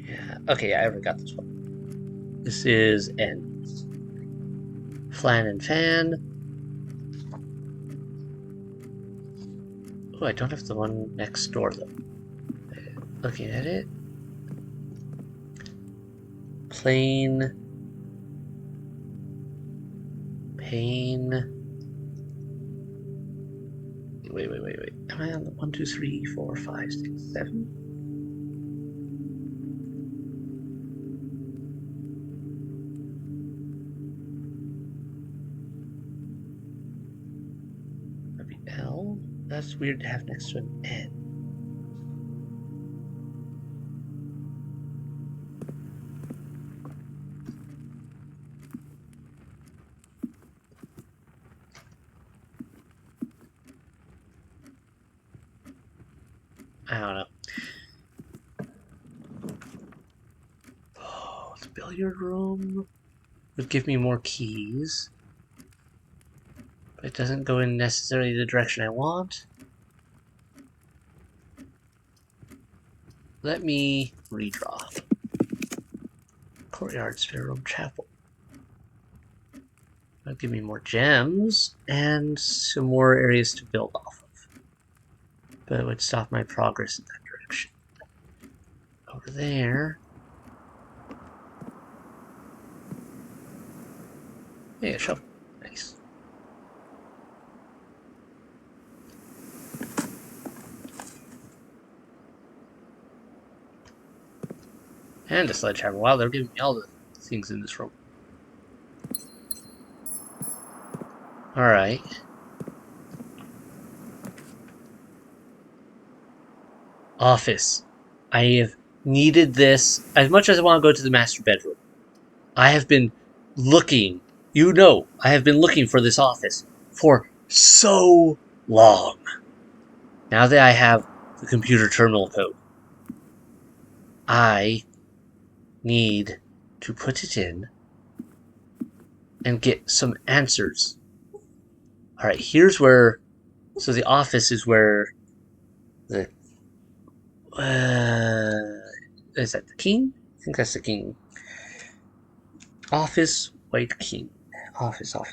Yeah, okay, I already got this one. This is ends. Flan and fan. Oh, I don't have the one next door though. Looking at it. Plain. Pain. Wait. Am I on the 1, 2, 3, 4, 5, 6, 7? That'd be L. That's weird to have next to an N. I don't know. Oh, the billiard room would give me more keys. But it doesn't go in necessarily the direction I want. Let me redraw. Courtyard, spare room, chapel. That'll give me more gems and some more areas to build off of. But it would stop my progress in that direction. Over there. Yeah, shovel. Nice. And a sledgehammer. Wow, they're giving me all the things in this room. Alright. Office. I have needed this as much as I want to go to the master bedroom. I have been looking. I have been looking for this office for so long. Now that I have the computer terminal code, I need to put it in and get some answers. Alright, here's where. So the office is where the. Is that the king? I think that's the king. Office, White King. Office. Where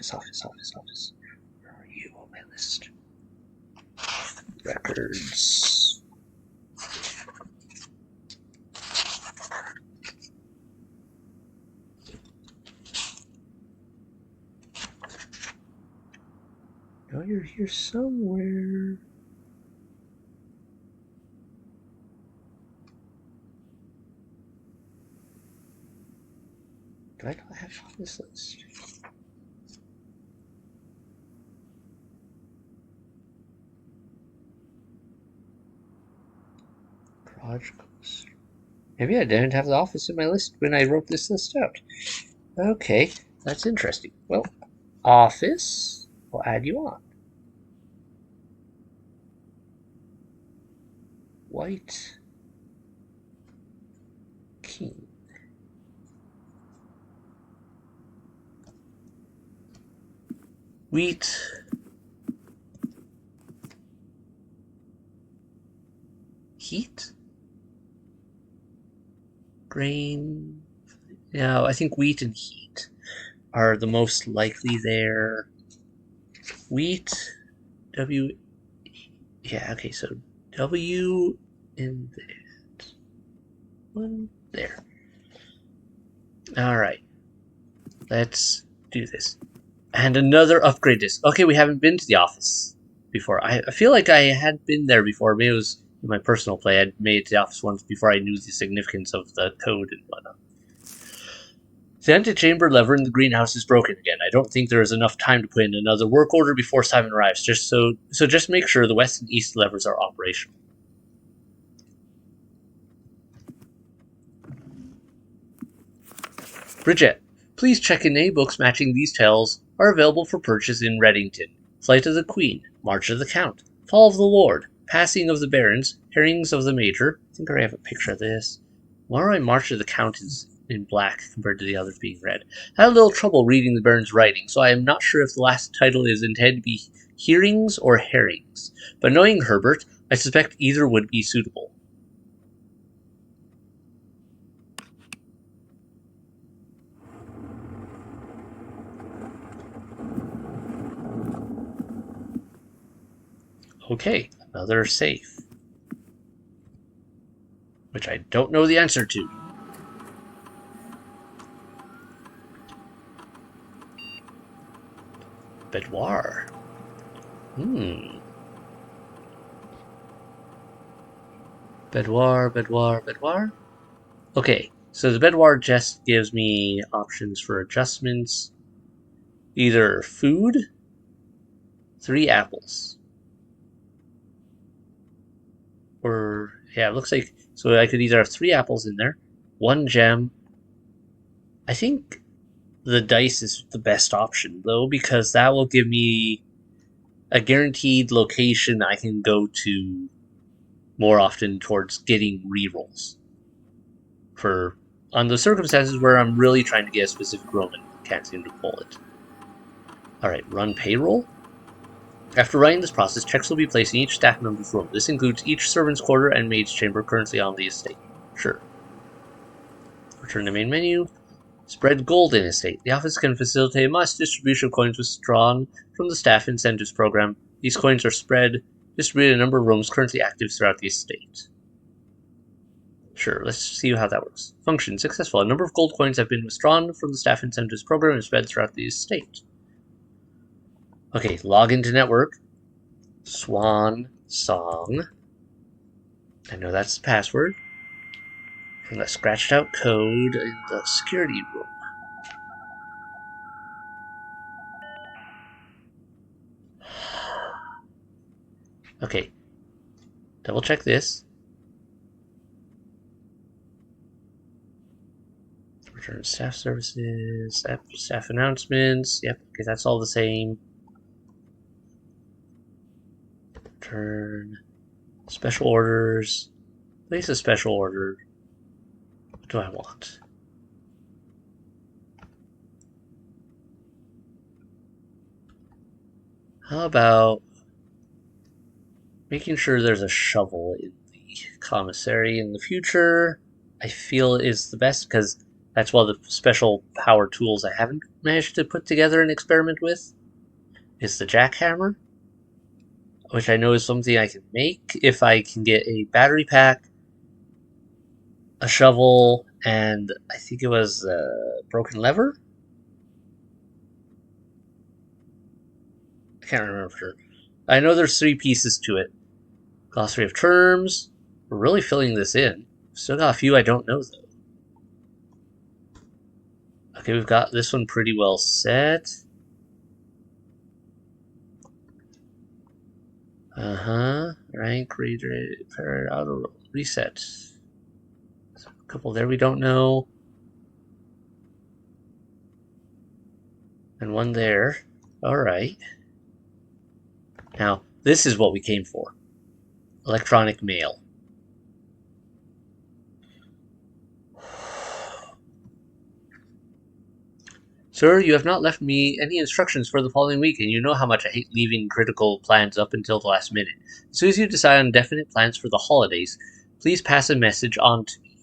are you on my list? Records. Oh, you're here somewhere. Do I not have you on this list? Garage Ghost. Maybe I didn't have the office in my list when I wrote this list out. Okay, that's interesting. Well, office. We'll add you on. White King. Wheat. Heat? Grain. Yeah, I think wheat and heat are the most likely there. Wheat. W. Yeah, okay, so W in that. One there. Alright. Let's do this. And another upgrade disc. Okay, we haven't been to the office before. I feel like I had been there before. Maybe it was in my personal play. I'd made it to the office once before I knew the significance of the code and whatnot. The antechamber lever in the greenhouse is broken again. I don't think there is enough time to put in another work order before Simon arrives. Just make sure the west and east levers are operational. Bridget, please check in any books matching these tales are available for purchase in Reddington. Flight of the Queen, March of the Count, Fall of the Lord, Passing of the Barons, Herrings of the Major. I think I have a picture of this. Why March of the Count is in black compared to the others being red. I had a little trouble reading the Baron's writing, so I am not sure if the last title is intended to be Hearings or Herrings. But knowing Herbert, I suspect either would be suitable. Okay, another safe. Which I don't know the answer to. Boudoir. Boudoir. Okay, so the boudoir just gives me options for adjustments. Either food, 3 apples. Or, yeah, it looks like, so I could either have 3 apples in there, 1 gem. I think the dice is the best option, though, because that will give me a guaranteed location I can go to more often towards getting rerolls. For on the circumstances where I'm really trying to get a specific room and can't seem to pull it. Alright, run payroll. After running this process, checks will be placed in each staff member's room. This includes each servant's quarter and maid's chamber currently on the estate. Sure. Return to main menu. Spread gold in estate. The office can facilitate a mass distribution of coins withdrawn from the staff incentives program. These coins are distributed in a number of rooms currently active throughout the estate. Sure, let's see how that works. Function successful. A number of gold coins have been withdrawn from the staff incentives program and spread throughout the estate. Okay, log into network. Swan Song. I know that's the password. From that scratched out code in the security room. Okay. Double check this. Return staff services, staff announcements. Yep, okay, that's all the same. Return special orders. Place a special order. What do I want? How about making sure there's a shovel in the commissary in the future? I feel is the best because that's one of the special power tools I haven't managed to put together and experiment with. Is the jackhammer, which I know is something I can make if I can get a battery pack, a shovel, and I think it was a broken lever? I can't remember for sure. I know there's 3 pieces to it. Glossary of terms. We're really filling this in. Still got a few I don't know, though. Okay, we've got this one pretty well set. Rank, reader, auto reset. A couple there we don't know. And one there. Alright. Now, this is what we came for. Electronic mail. Sir, you have not left me any instructions for the following week, and you know how much I hate leaving critical plans up until the last minute. As soon as you decide on definite plans for the holidays, please pass a message on to me.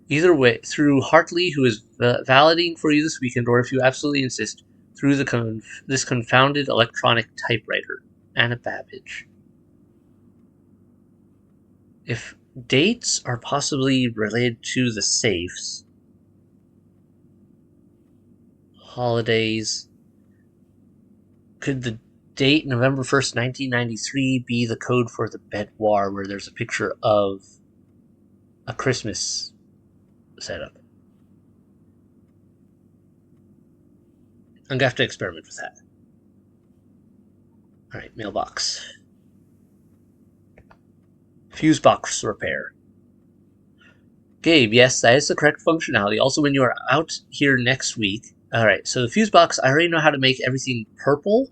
Either way, through Hartley, who is validating for you this weekend, or if you absolutely insist, through this confounded electronic typewriter. Anna Babbage. If dates are possibly related to the safes, holidays, could the date November 1st, 1993 be the code for the boudoir where there's a picture of a Christmas setup? I'm going to have to experiment with that. Alright, mailbox. Fuse box repair. Gabe, yes, that is the correct functionality. Also, when you are out here next week... Alright, so the fuse box, I already know how to make everything purple.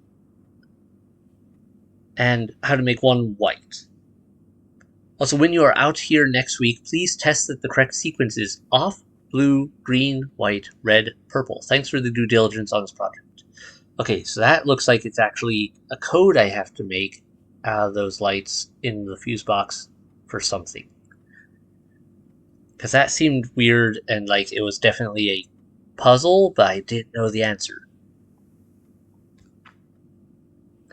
And how to make one white. Also, when you are out here next week, please test that the correct sequence is off, blue, green, white, red, purple. Thanks for the due diligence on this project. Okay, so that looks like it's actually a code I have to make out of those lights in the fuse box for something. Because that seemed weird and like it was definitely a puzzle, but I didn't know the answer.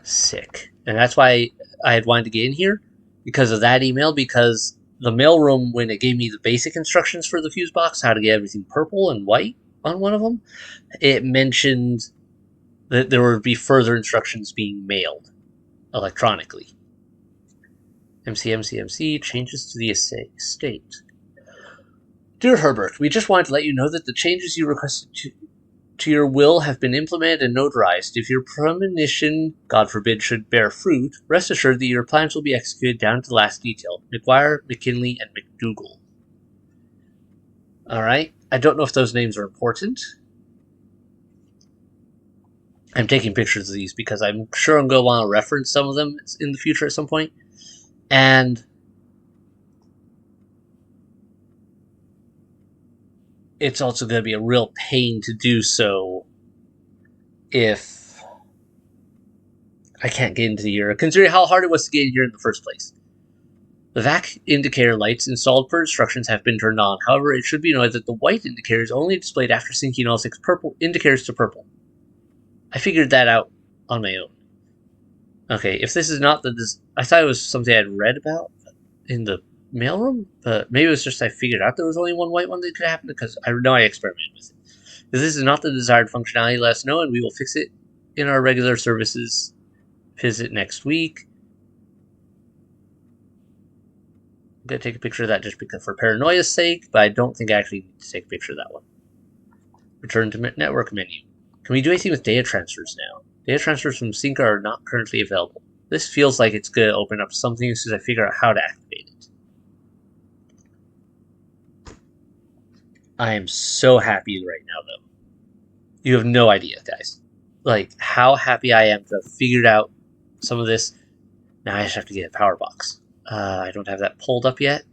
Sick. And that's why I had wanted to get in here, because of that email, because the mailroom, when it gave me the basic instructions for the fuse box, how to get everything purple and white on one of them, it mentioned that there would be further instructions being mailed electronically. MC, changes to the estate. Dear Herbert, we just wanted to let you know that the changes you requested to your will have been implemented and notarized. If your premonition, God forbid, should bear fruit, rest assured that your plans will be executed down to the last detail. McGuire, McKinley, and McDougal. Alright, I don't know if those names are important. I'm taking pictures of these because I'm sure I'm going to want to reference some of them in the future at some point. And it's also going to be a real pain to do so if I can't get into the area, considering how hard it was to get in here in the first place. The VAC indicator lights installed per instructions have been turned on. However, it should be noted that the white indicator is only displayed after syncing all 6 purple indicators to purple. I figured that out on my own. Okay, if this is not I thought it was something I'd read about in the mailroom, but maybe it was just I figured out there was only one white one that could happen, because I know I experimented with it. If this is not the desired functionality, let us know and we will fix it in our regular services visit next week. I'm going to take a picture of that just because for paranoia's sake, but I don't think I actually need to take a picture of that one. Return to network menu. Can we do anything with data transfers now? Data transfers from Sync are not currently available. This feels like it's going to open up something as soon as I figure out how to activate it. I am so happy right now, though. You have no idea, guys. Like, how happy I am to have figured out some of this. Now I just have to get a power box. I don't have that pulled up yet.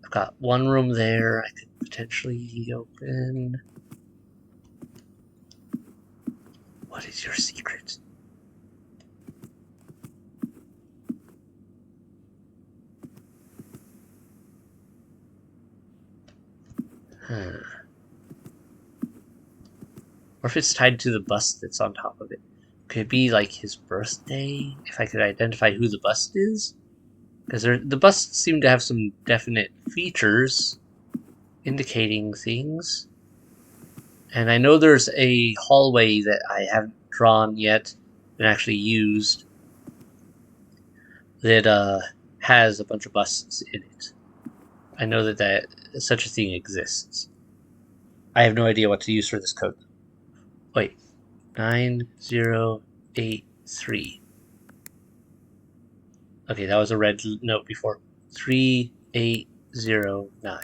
I've got one room there I could potentially open. What is your secret? Or if it's tied to the bust that's on top of it. Could it be like his birthday? If I could identify who the bust is? Because the busts seem to have some definite features indicating things. And I know there's a hallway that I haven't drawn yet and actually used that has a bunch of busts in it. I know that such a thing exists. I have no idea what to use for this code. Wait, 9083. Okay, that was a red note before. 3809.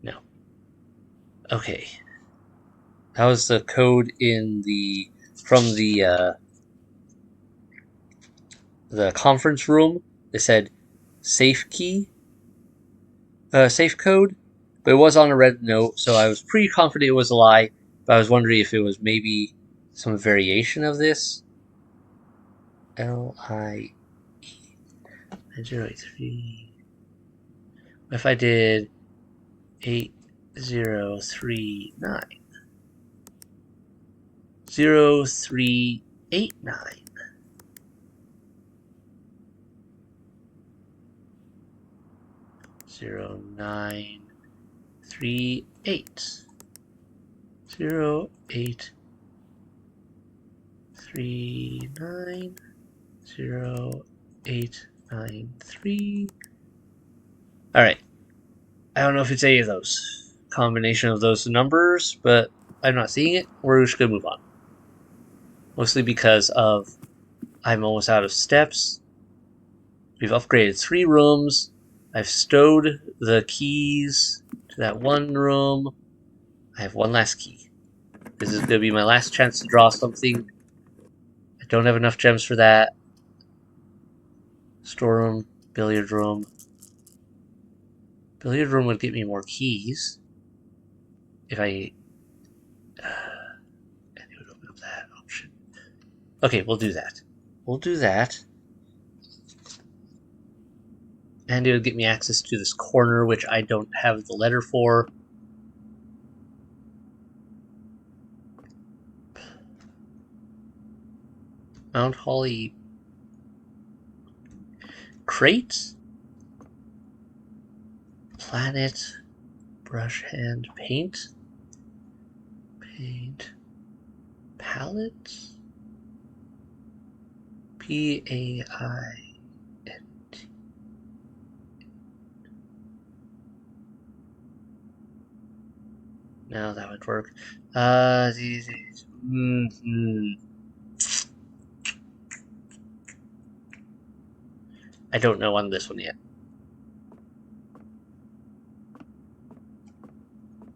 No. Okay. That was the code from the conference room. It said safe key, safe code, but it was on a red note, so I was pretty confident it was a lie. But I was wondering if it was maybe some variation of this. LIE 9083. If I did 8039. 0389. 0938. 0839. 0893. Alright. I don't know if it's any of those. Combination of those numbers, but I'm not seeing it. We're just going to move on. Mostly because of I'm almost out of steps. We've upgraded 3 rooms. I've stowed the keys to that one room. I have one last key. This is going to be my last chance to draw something. I don't have enough gems for that. Storeroom, billiard room. Billiard room would get me more keys. If I... and it would open up that option. Okay, we'll do that. We'll do that. And it would get me access to this corner, which I don't have the letter for. Mount Holly crate, planet, brush hand, paint, palette, PAINT. Now that would work. I don't know on this one yet.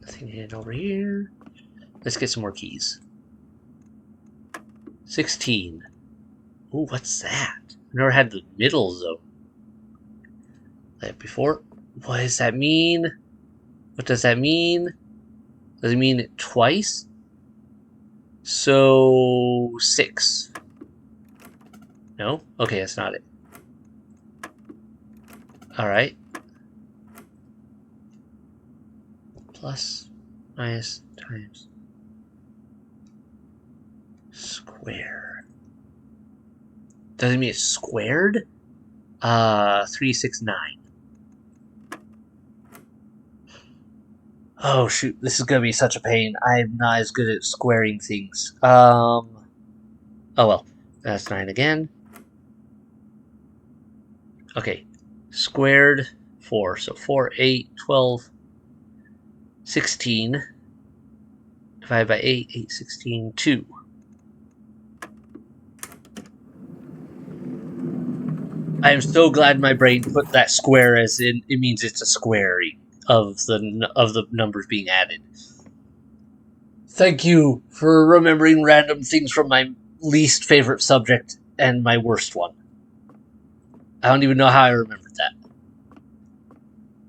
Nothing hidden over here. Let's get some more keys. 16. Ooh, what's that? I've never had the middle zone. Like before. What does that mean? What does that mean? Does it mean it twice? So 6. No? Okay, that's not it. Alright. Plus, minus, times. Square. Does it mean it's squared? 3, 6, 9. Oh shoot, this is gonna be such a pain. I'm not as good at squaring things. Oh well. That's 9 again. Okay. Squared 4. So 4, 8, 12, 16. Divided by 8, 8, 16, 2. I am so glad my brain put that square as in it means it's a squaring of the numbers being added. Thank you for remembering random things from my least favorite subject and my worst one. I don't even know how I remembered that.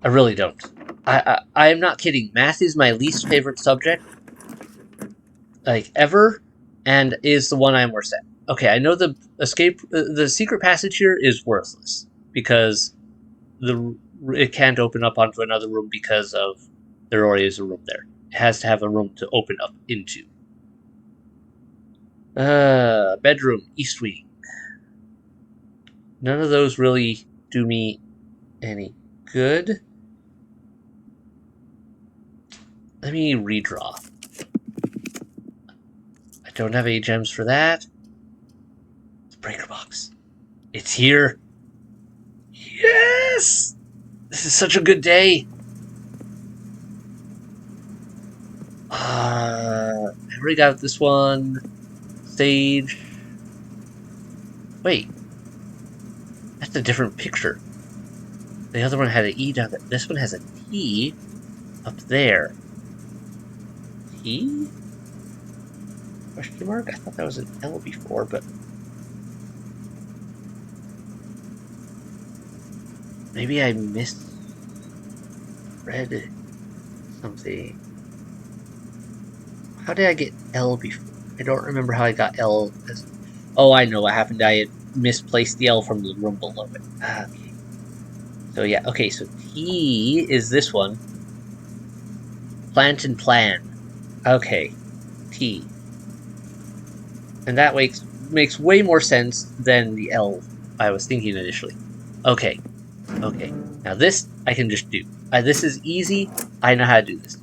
I really don't. I am not kidding. Math is my least favorite subject, like ever, and is the one I'm worst at. Okay, I know the secret passage here is worthless because it can't open up onto another room because of there already is a room there. It has to have a room to open up into. Bedroom, east wing. None of those really do me any good. Let me redraw. I don't have any gems for that. The breaker box. It's here. Yes! This is such a good day. I already got this one. Stage. Wait. That's a different picture. The other one had an E down there. This one has a T up there. T? Question mark? I thought that was an L before, but maybe I misread something. How did I get L before? I don't remember how I got L. Oh, I know what happened. I had misplaced the L from the room below it. Okay. So yeah, okay, so T is this one. Plant and plan. Okay. T. And that makes way more sense than the L I was thinking initially. Okay. Okay. Now this I can just do. This is easy. I know how to do this.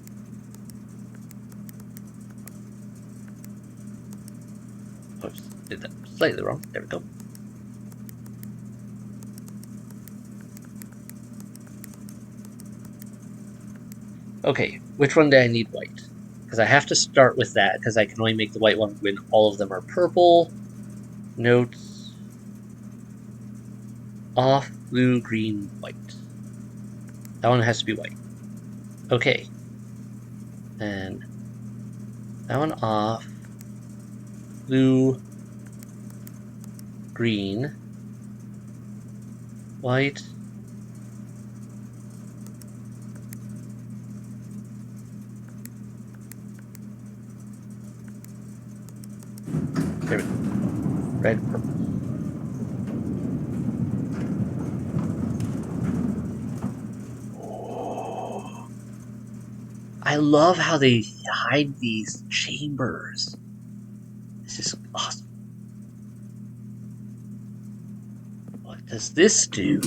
Oops, did that slightly wrong. There we go. Okay, which one do I need white? Because I have to start with that, because I can only make the white one when all of them are purple. Notes. Off, blue, green, white. That one has to be white. Okay. And that one off. Blue, green, white. There we go. Red, purple. Oh. I love how they hide these chambers. This is awesome. What does this do?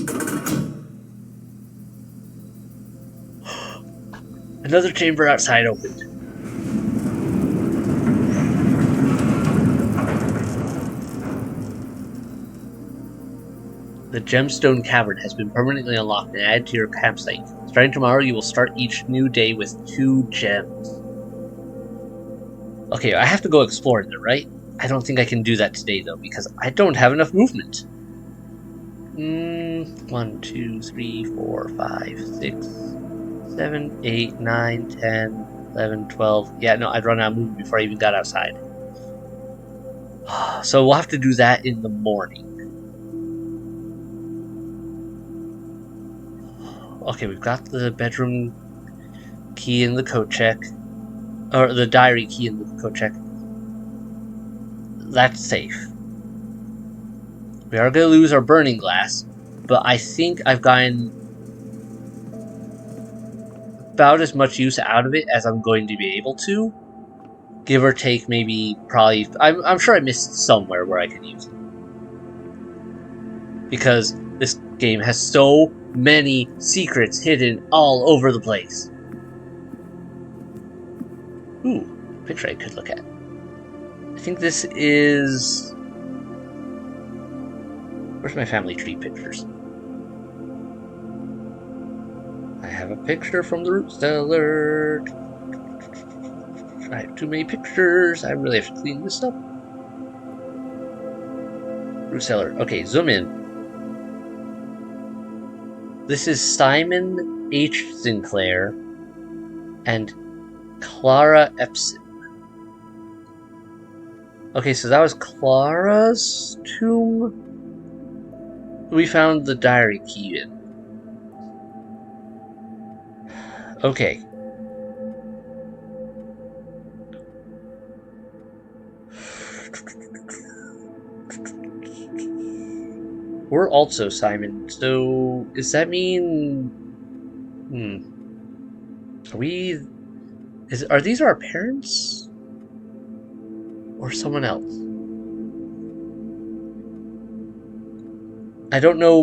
Another chamber outside opened. The gemstone cavern has been permanently unlocked and added to your campsite. Starting tomorrow, you will start each new day with 2 gems. Okay, I have to go exploring there, right? I don't think I can do that today, though, because I don't have enough movement. 1, 2, 3, 4, 5, 6, 7, 8, 9, 10, 11, 12. Yeah, no, I'd run out of movement before I even got outside. So we'll have to do that in the morning. Okay, we've got the bedroom key in the coat check. Or the diary key in the coat check. That's safe. We are going to lose our burning glass, but I think I've gotten about as much use out of it as I'm going to be able to. Give or take, maybe, probably. I'm sure I missed somewhere where I could use it. Because this game has so many secrets hidden all over the place. Ooh, picture I could look at. I think this is... Where's my family tree pictures? I have a picture from the root cellar. I have too many pictures. I really have to clean this up. Root cellar. Okay, zoom in. This is Simon H. Sinclair and Clara Epson. Okay, so that was Clara's tomb. We found the diary key in. Okay. We're also Simon, so does that mean... Are we... Are these our parents? Or someone else? I don't know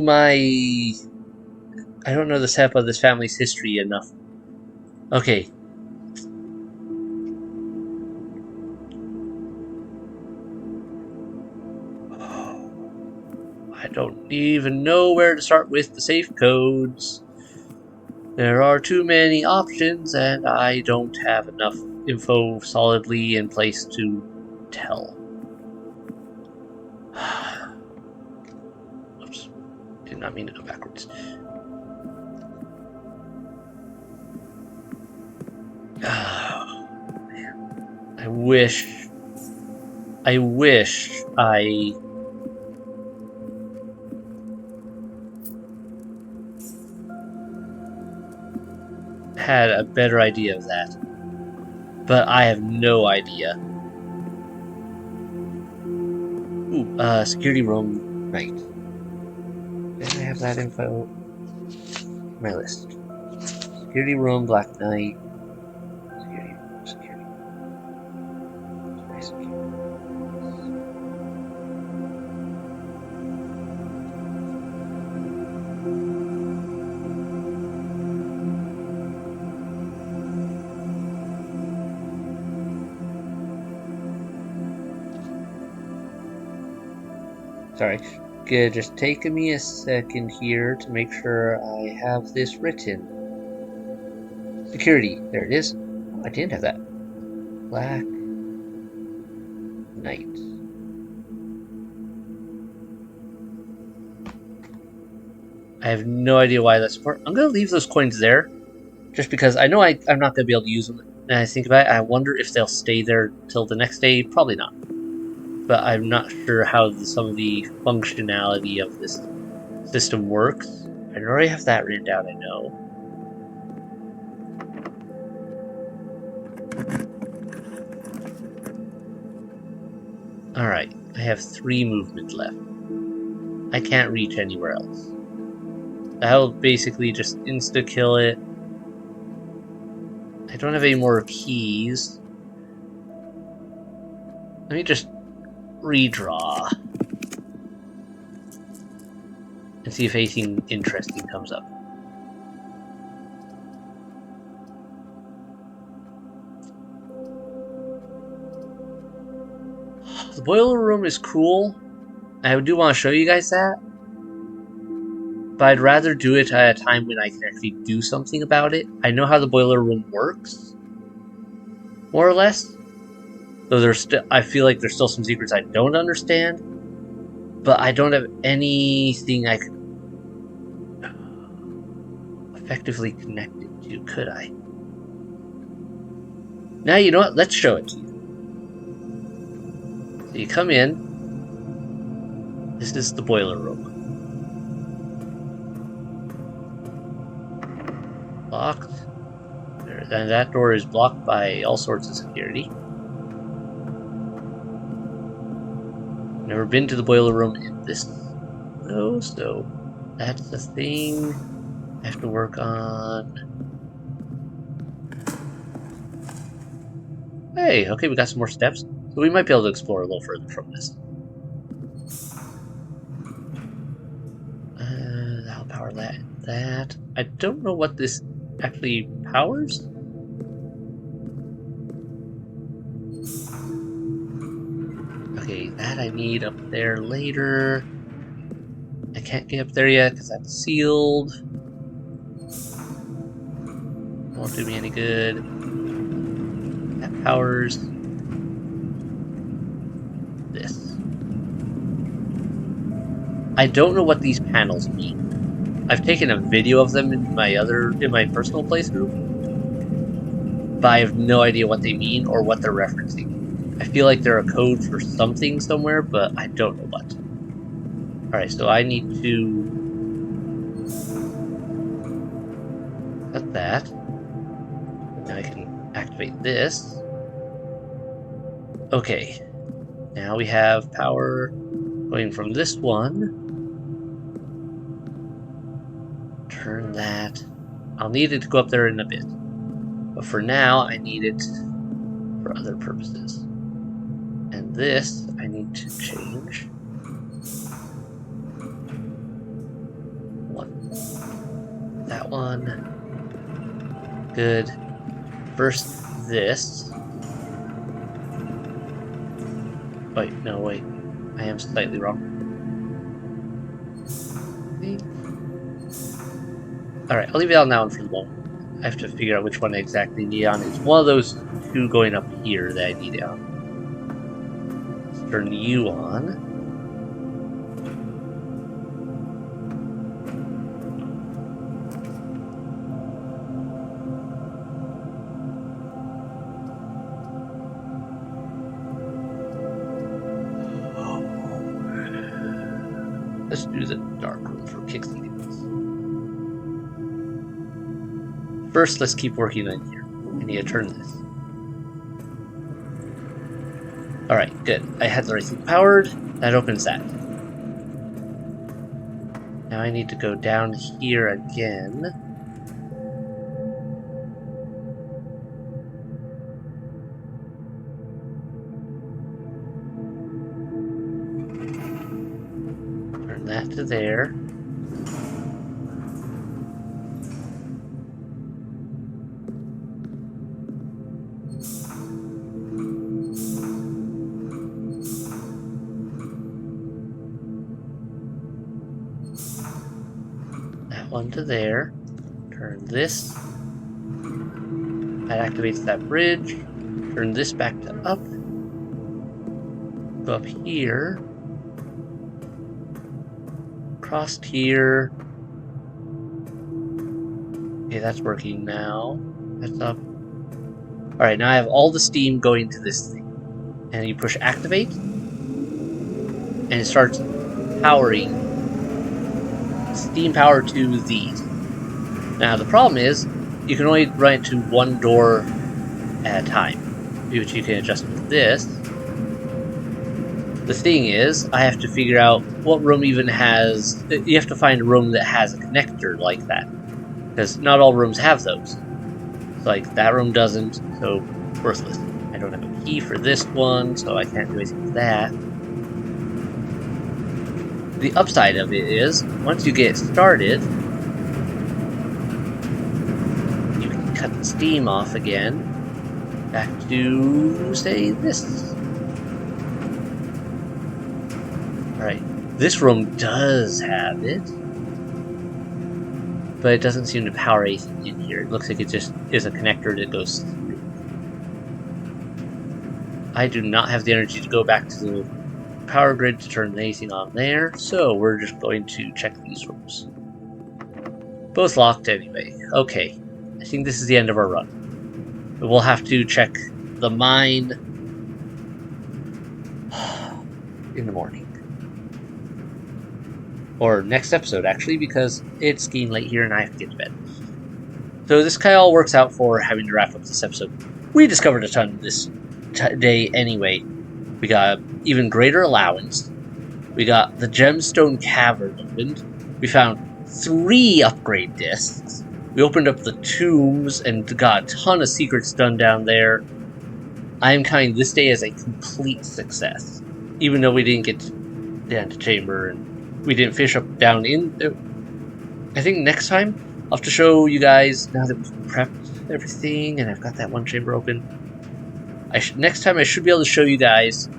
the setup of this family's history enough. Okay. I don't even know where to start with the safe codes. There are too many options, and I don't have enough info solidly in place to tell. Oops. Did not mean to go backwards. Oh, man. I wish I had a better idea of that. But I have no idea. Ooh, security room night. Did I have that info? My list. Security room, Black Knight. Security. Sorry. Just taking me a second here to make sure I have this written. Security. There it is. Oh, I didn't have that. Black Knight. I have no idea why that's important. I'm going to leave those coins there, just because I know I'm not going to be able to use them. And I think about it, I wonder if they'll stay there till the next day. Probably not. But I'm not sure how some of the functionality of this system works. I already have that written down, I know. Alright, I have 3 movement left. I can't reach anywhere else. That'll basically just insta-kill it. I don't have any more keys. Let me just redraw. And see if anything interesting comes up. The boiler room is cool. I do want to show you guys that. But I'd rather do it at a time when I can actually do something about it. I know how the boiler room works. More or less. Though I feel like there's still some secrets I don't understand. But I don't have anything I could effectively connect it to, could I? Now, you know what? Let's show it to you. So you come in. This is the boiler room. Locked. Then that door is blocked by all sorts of security. Never been to the boiler room in this though, so that's the thing I have to work on. Hey, okay, we got some more steps, so we might be able to explore a little further from this. That'll power that. I don't know what this actually powers. Okay, that I need up there later. I can't get up there yet because that's sealed. Won't do me any good. That powers this. I don't know what these panels mean. I've taken a video of them in my personal playthrough, but I have no idea what they mean or what they're referencing. I feel like they're a code for something somewhere, but I don't know what. Alright, so I need to cut that. Now I can activate this. Okay. Now we have power going from this one. Turn that. I'll need it to go up there in a bit. But for now, I need it for other purposes. And this, I need to change. That one. Good. First, this. Wait, no, wait. I am slightly wrong. Alright, I'll leave it on that one for the moment. I have to figure out which one I exactly need on. It's one of those two going up here that I need it on. Let's turn you on. Let's do the dark room for kicks and giggles. First, let's keep working on here. I need to turn this. Alright, good. I had the right thing powered. That opens that. Now I need to go down here again. Turn that to there. One to there. Turn this. That activates that bridge. Turn this back to up. Go up here. Crossed here. Okay, that's working now. That's up. Alright, now I have all the steam going to this thing. And you push activate. And it starts powering. Steam power to these. Now the problem is, you can only run it to one door at a time, which you can adjust with this. The thing is, I have to figure out what room even has... You have to find a room that has a connector like that, because not all rooms have those. So, like, that room doesn't, so worthless. I don't have a key for this one, so I can't do anything with that. The upside of it is, once you get started, you can cut the steam off again, back to, say, this. Alright, this room does have it, but it doesn't seem to power anything in here. It looks like it just is a connector that goes through. I do not have the energy to go back to the power grid to turn anything on there, so we're just going to check these rooms. Both locked anyway. Okay, I think this is the end of our run. We'll have to check the mine in the morning. Or next episode, actually, because it's getting late here and I have to get to bed. So this kind of all works out for having to wrap up this episode. We discovered a ton this day anyway. We got even greater allowance. We got the gemstone cavern opened. We found 3 upgrade discs. We opened up the tombs and got a ton of secrets done down there. I am counting this day as a complete success. Even though we didn't get the antechamber and we didn't fish up down in. I think next time I'll have to show you guys, now that we've prepped everything and I've got that one chamber open. Next time I should be able to show you guys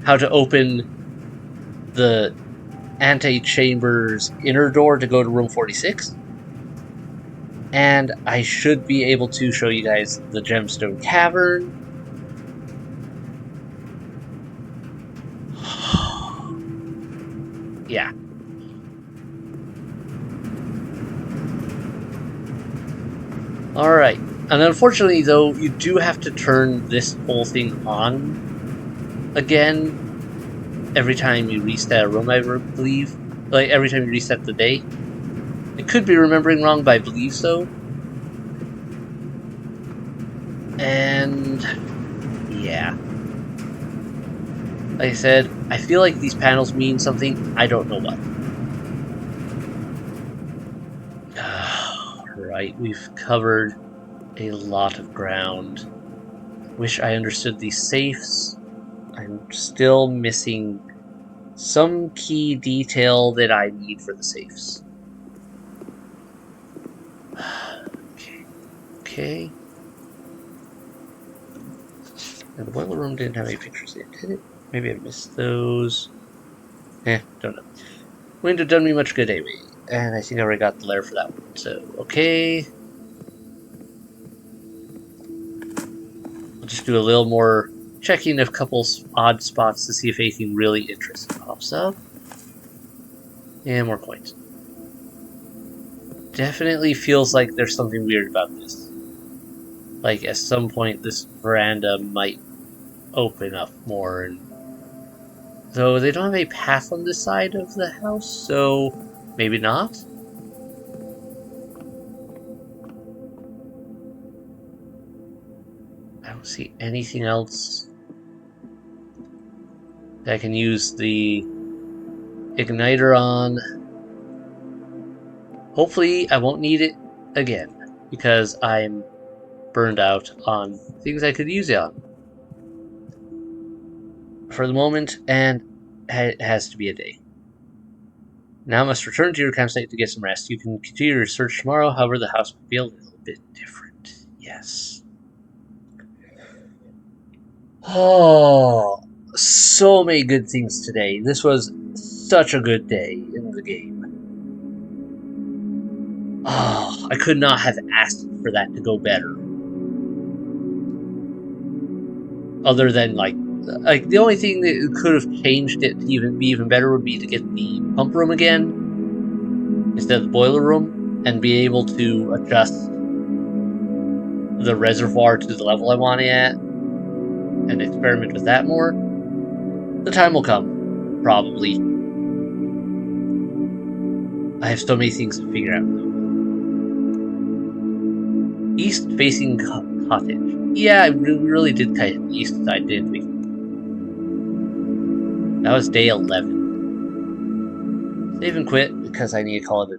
how to open the antechamber's inner door to go to room 46. And I should be able to show you guys the gemstone cavern. Yeah. Alright. And unfortunately, though, you do have to turn this whole thing on again every time you reset a room, I believe. Like, every time you reset the day. I could be remembering wrong, but I believe so. And yeah. Like I said, I feel like these panels mean something. I don't know what. Right, we've covered a lot of ground. Wish I understood these safes. I'm still missing some key detail that I need for the safes. Okay. And the boiler room didn't have any pictures in it, did it? Maybe I missed those. Don't know. Wouldn't have done me much good anyway. And I think I already got the lair for that one. So, okay. I'll just do a little more checking of a couple odd spots to see if anything really interesting pops up. And more coins. Definitely feels like there's something weird about this. Like, at some point, this veranda might open up more. And though they don't have a path on this side of the house, so maybe not. I don't see anything else that I can use the igniter on. Hopefully I won't need it again, because I'm burned out on things I could use it on. For the moment, and it has to be a day. Now I must return to your campsite to get some rest. You can continue your search tomorrow, however the house will be a little bit different. Yes. Oh, so many good things today. This was such a good day in the game. Oh, I could not have asked for that to go better. Other than, like the only thing that could have changed it to be even better would be to get the pump room again instead of the boiler room and be able to adjust the reservoir to the level I want it at and experiment with that more. The time will come, probably. I have so many things to figure out. East facing cottage. Yeah, we really did cut the east side, didn't we? That was day 11. Save and quit because I need to call it a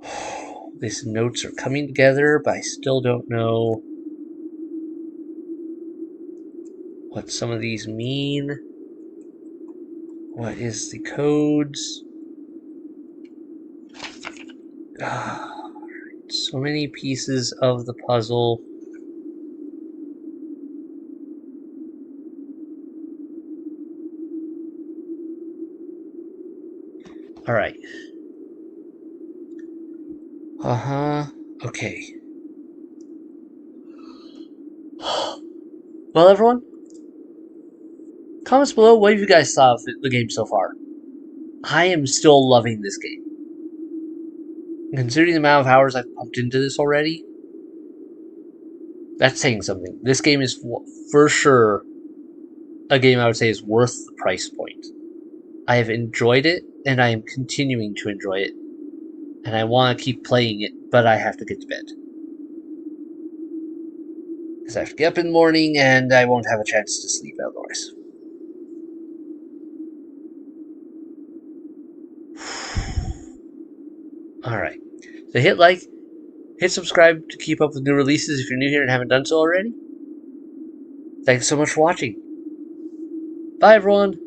night. These notes are coming together, but I still don't know what some of these mean. What is the codes? So many pieces of the puzzle. Alright. Okay. Well, everyone, comments below what you guys thought of the game so far. I am still loving this game. Considering the amount of hours I've pumped into this already, that's saying something. This game is for sure a game I would say is worth the price point. I have enjoyed it, and I am continuing to enjoy it and I want to keep playing it, but I have to get to bed. Because I have to get up in the morning, and I won't have a chance to sleep otherwise. Alright. So hit like, hit subscribe to keep up with new releases if you're new here and haven't done so already. Thanks so much for watching. Bye, everyone.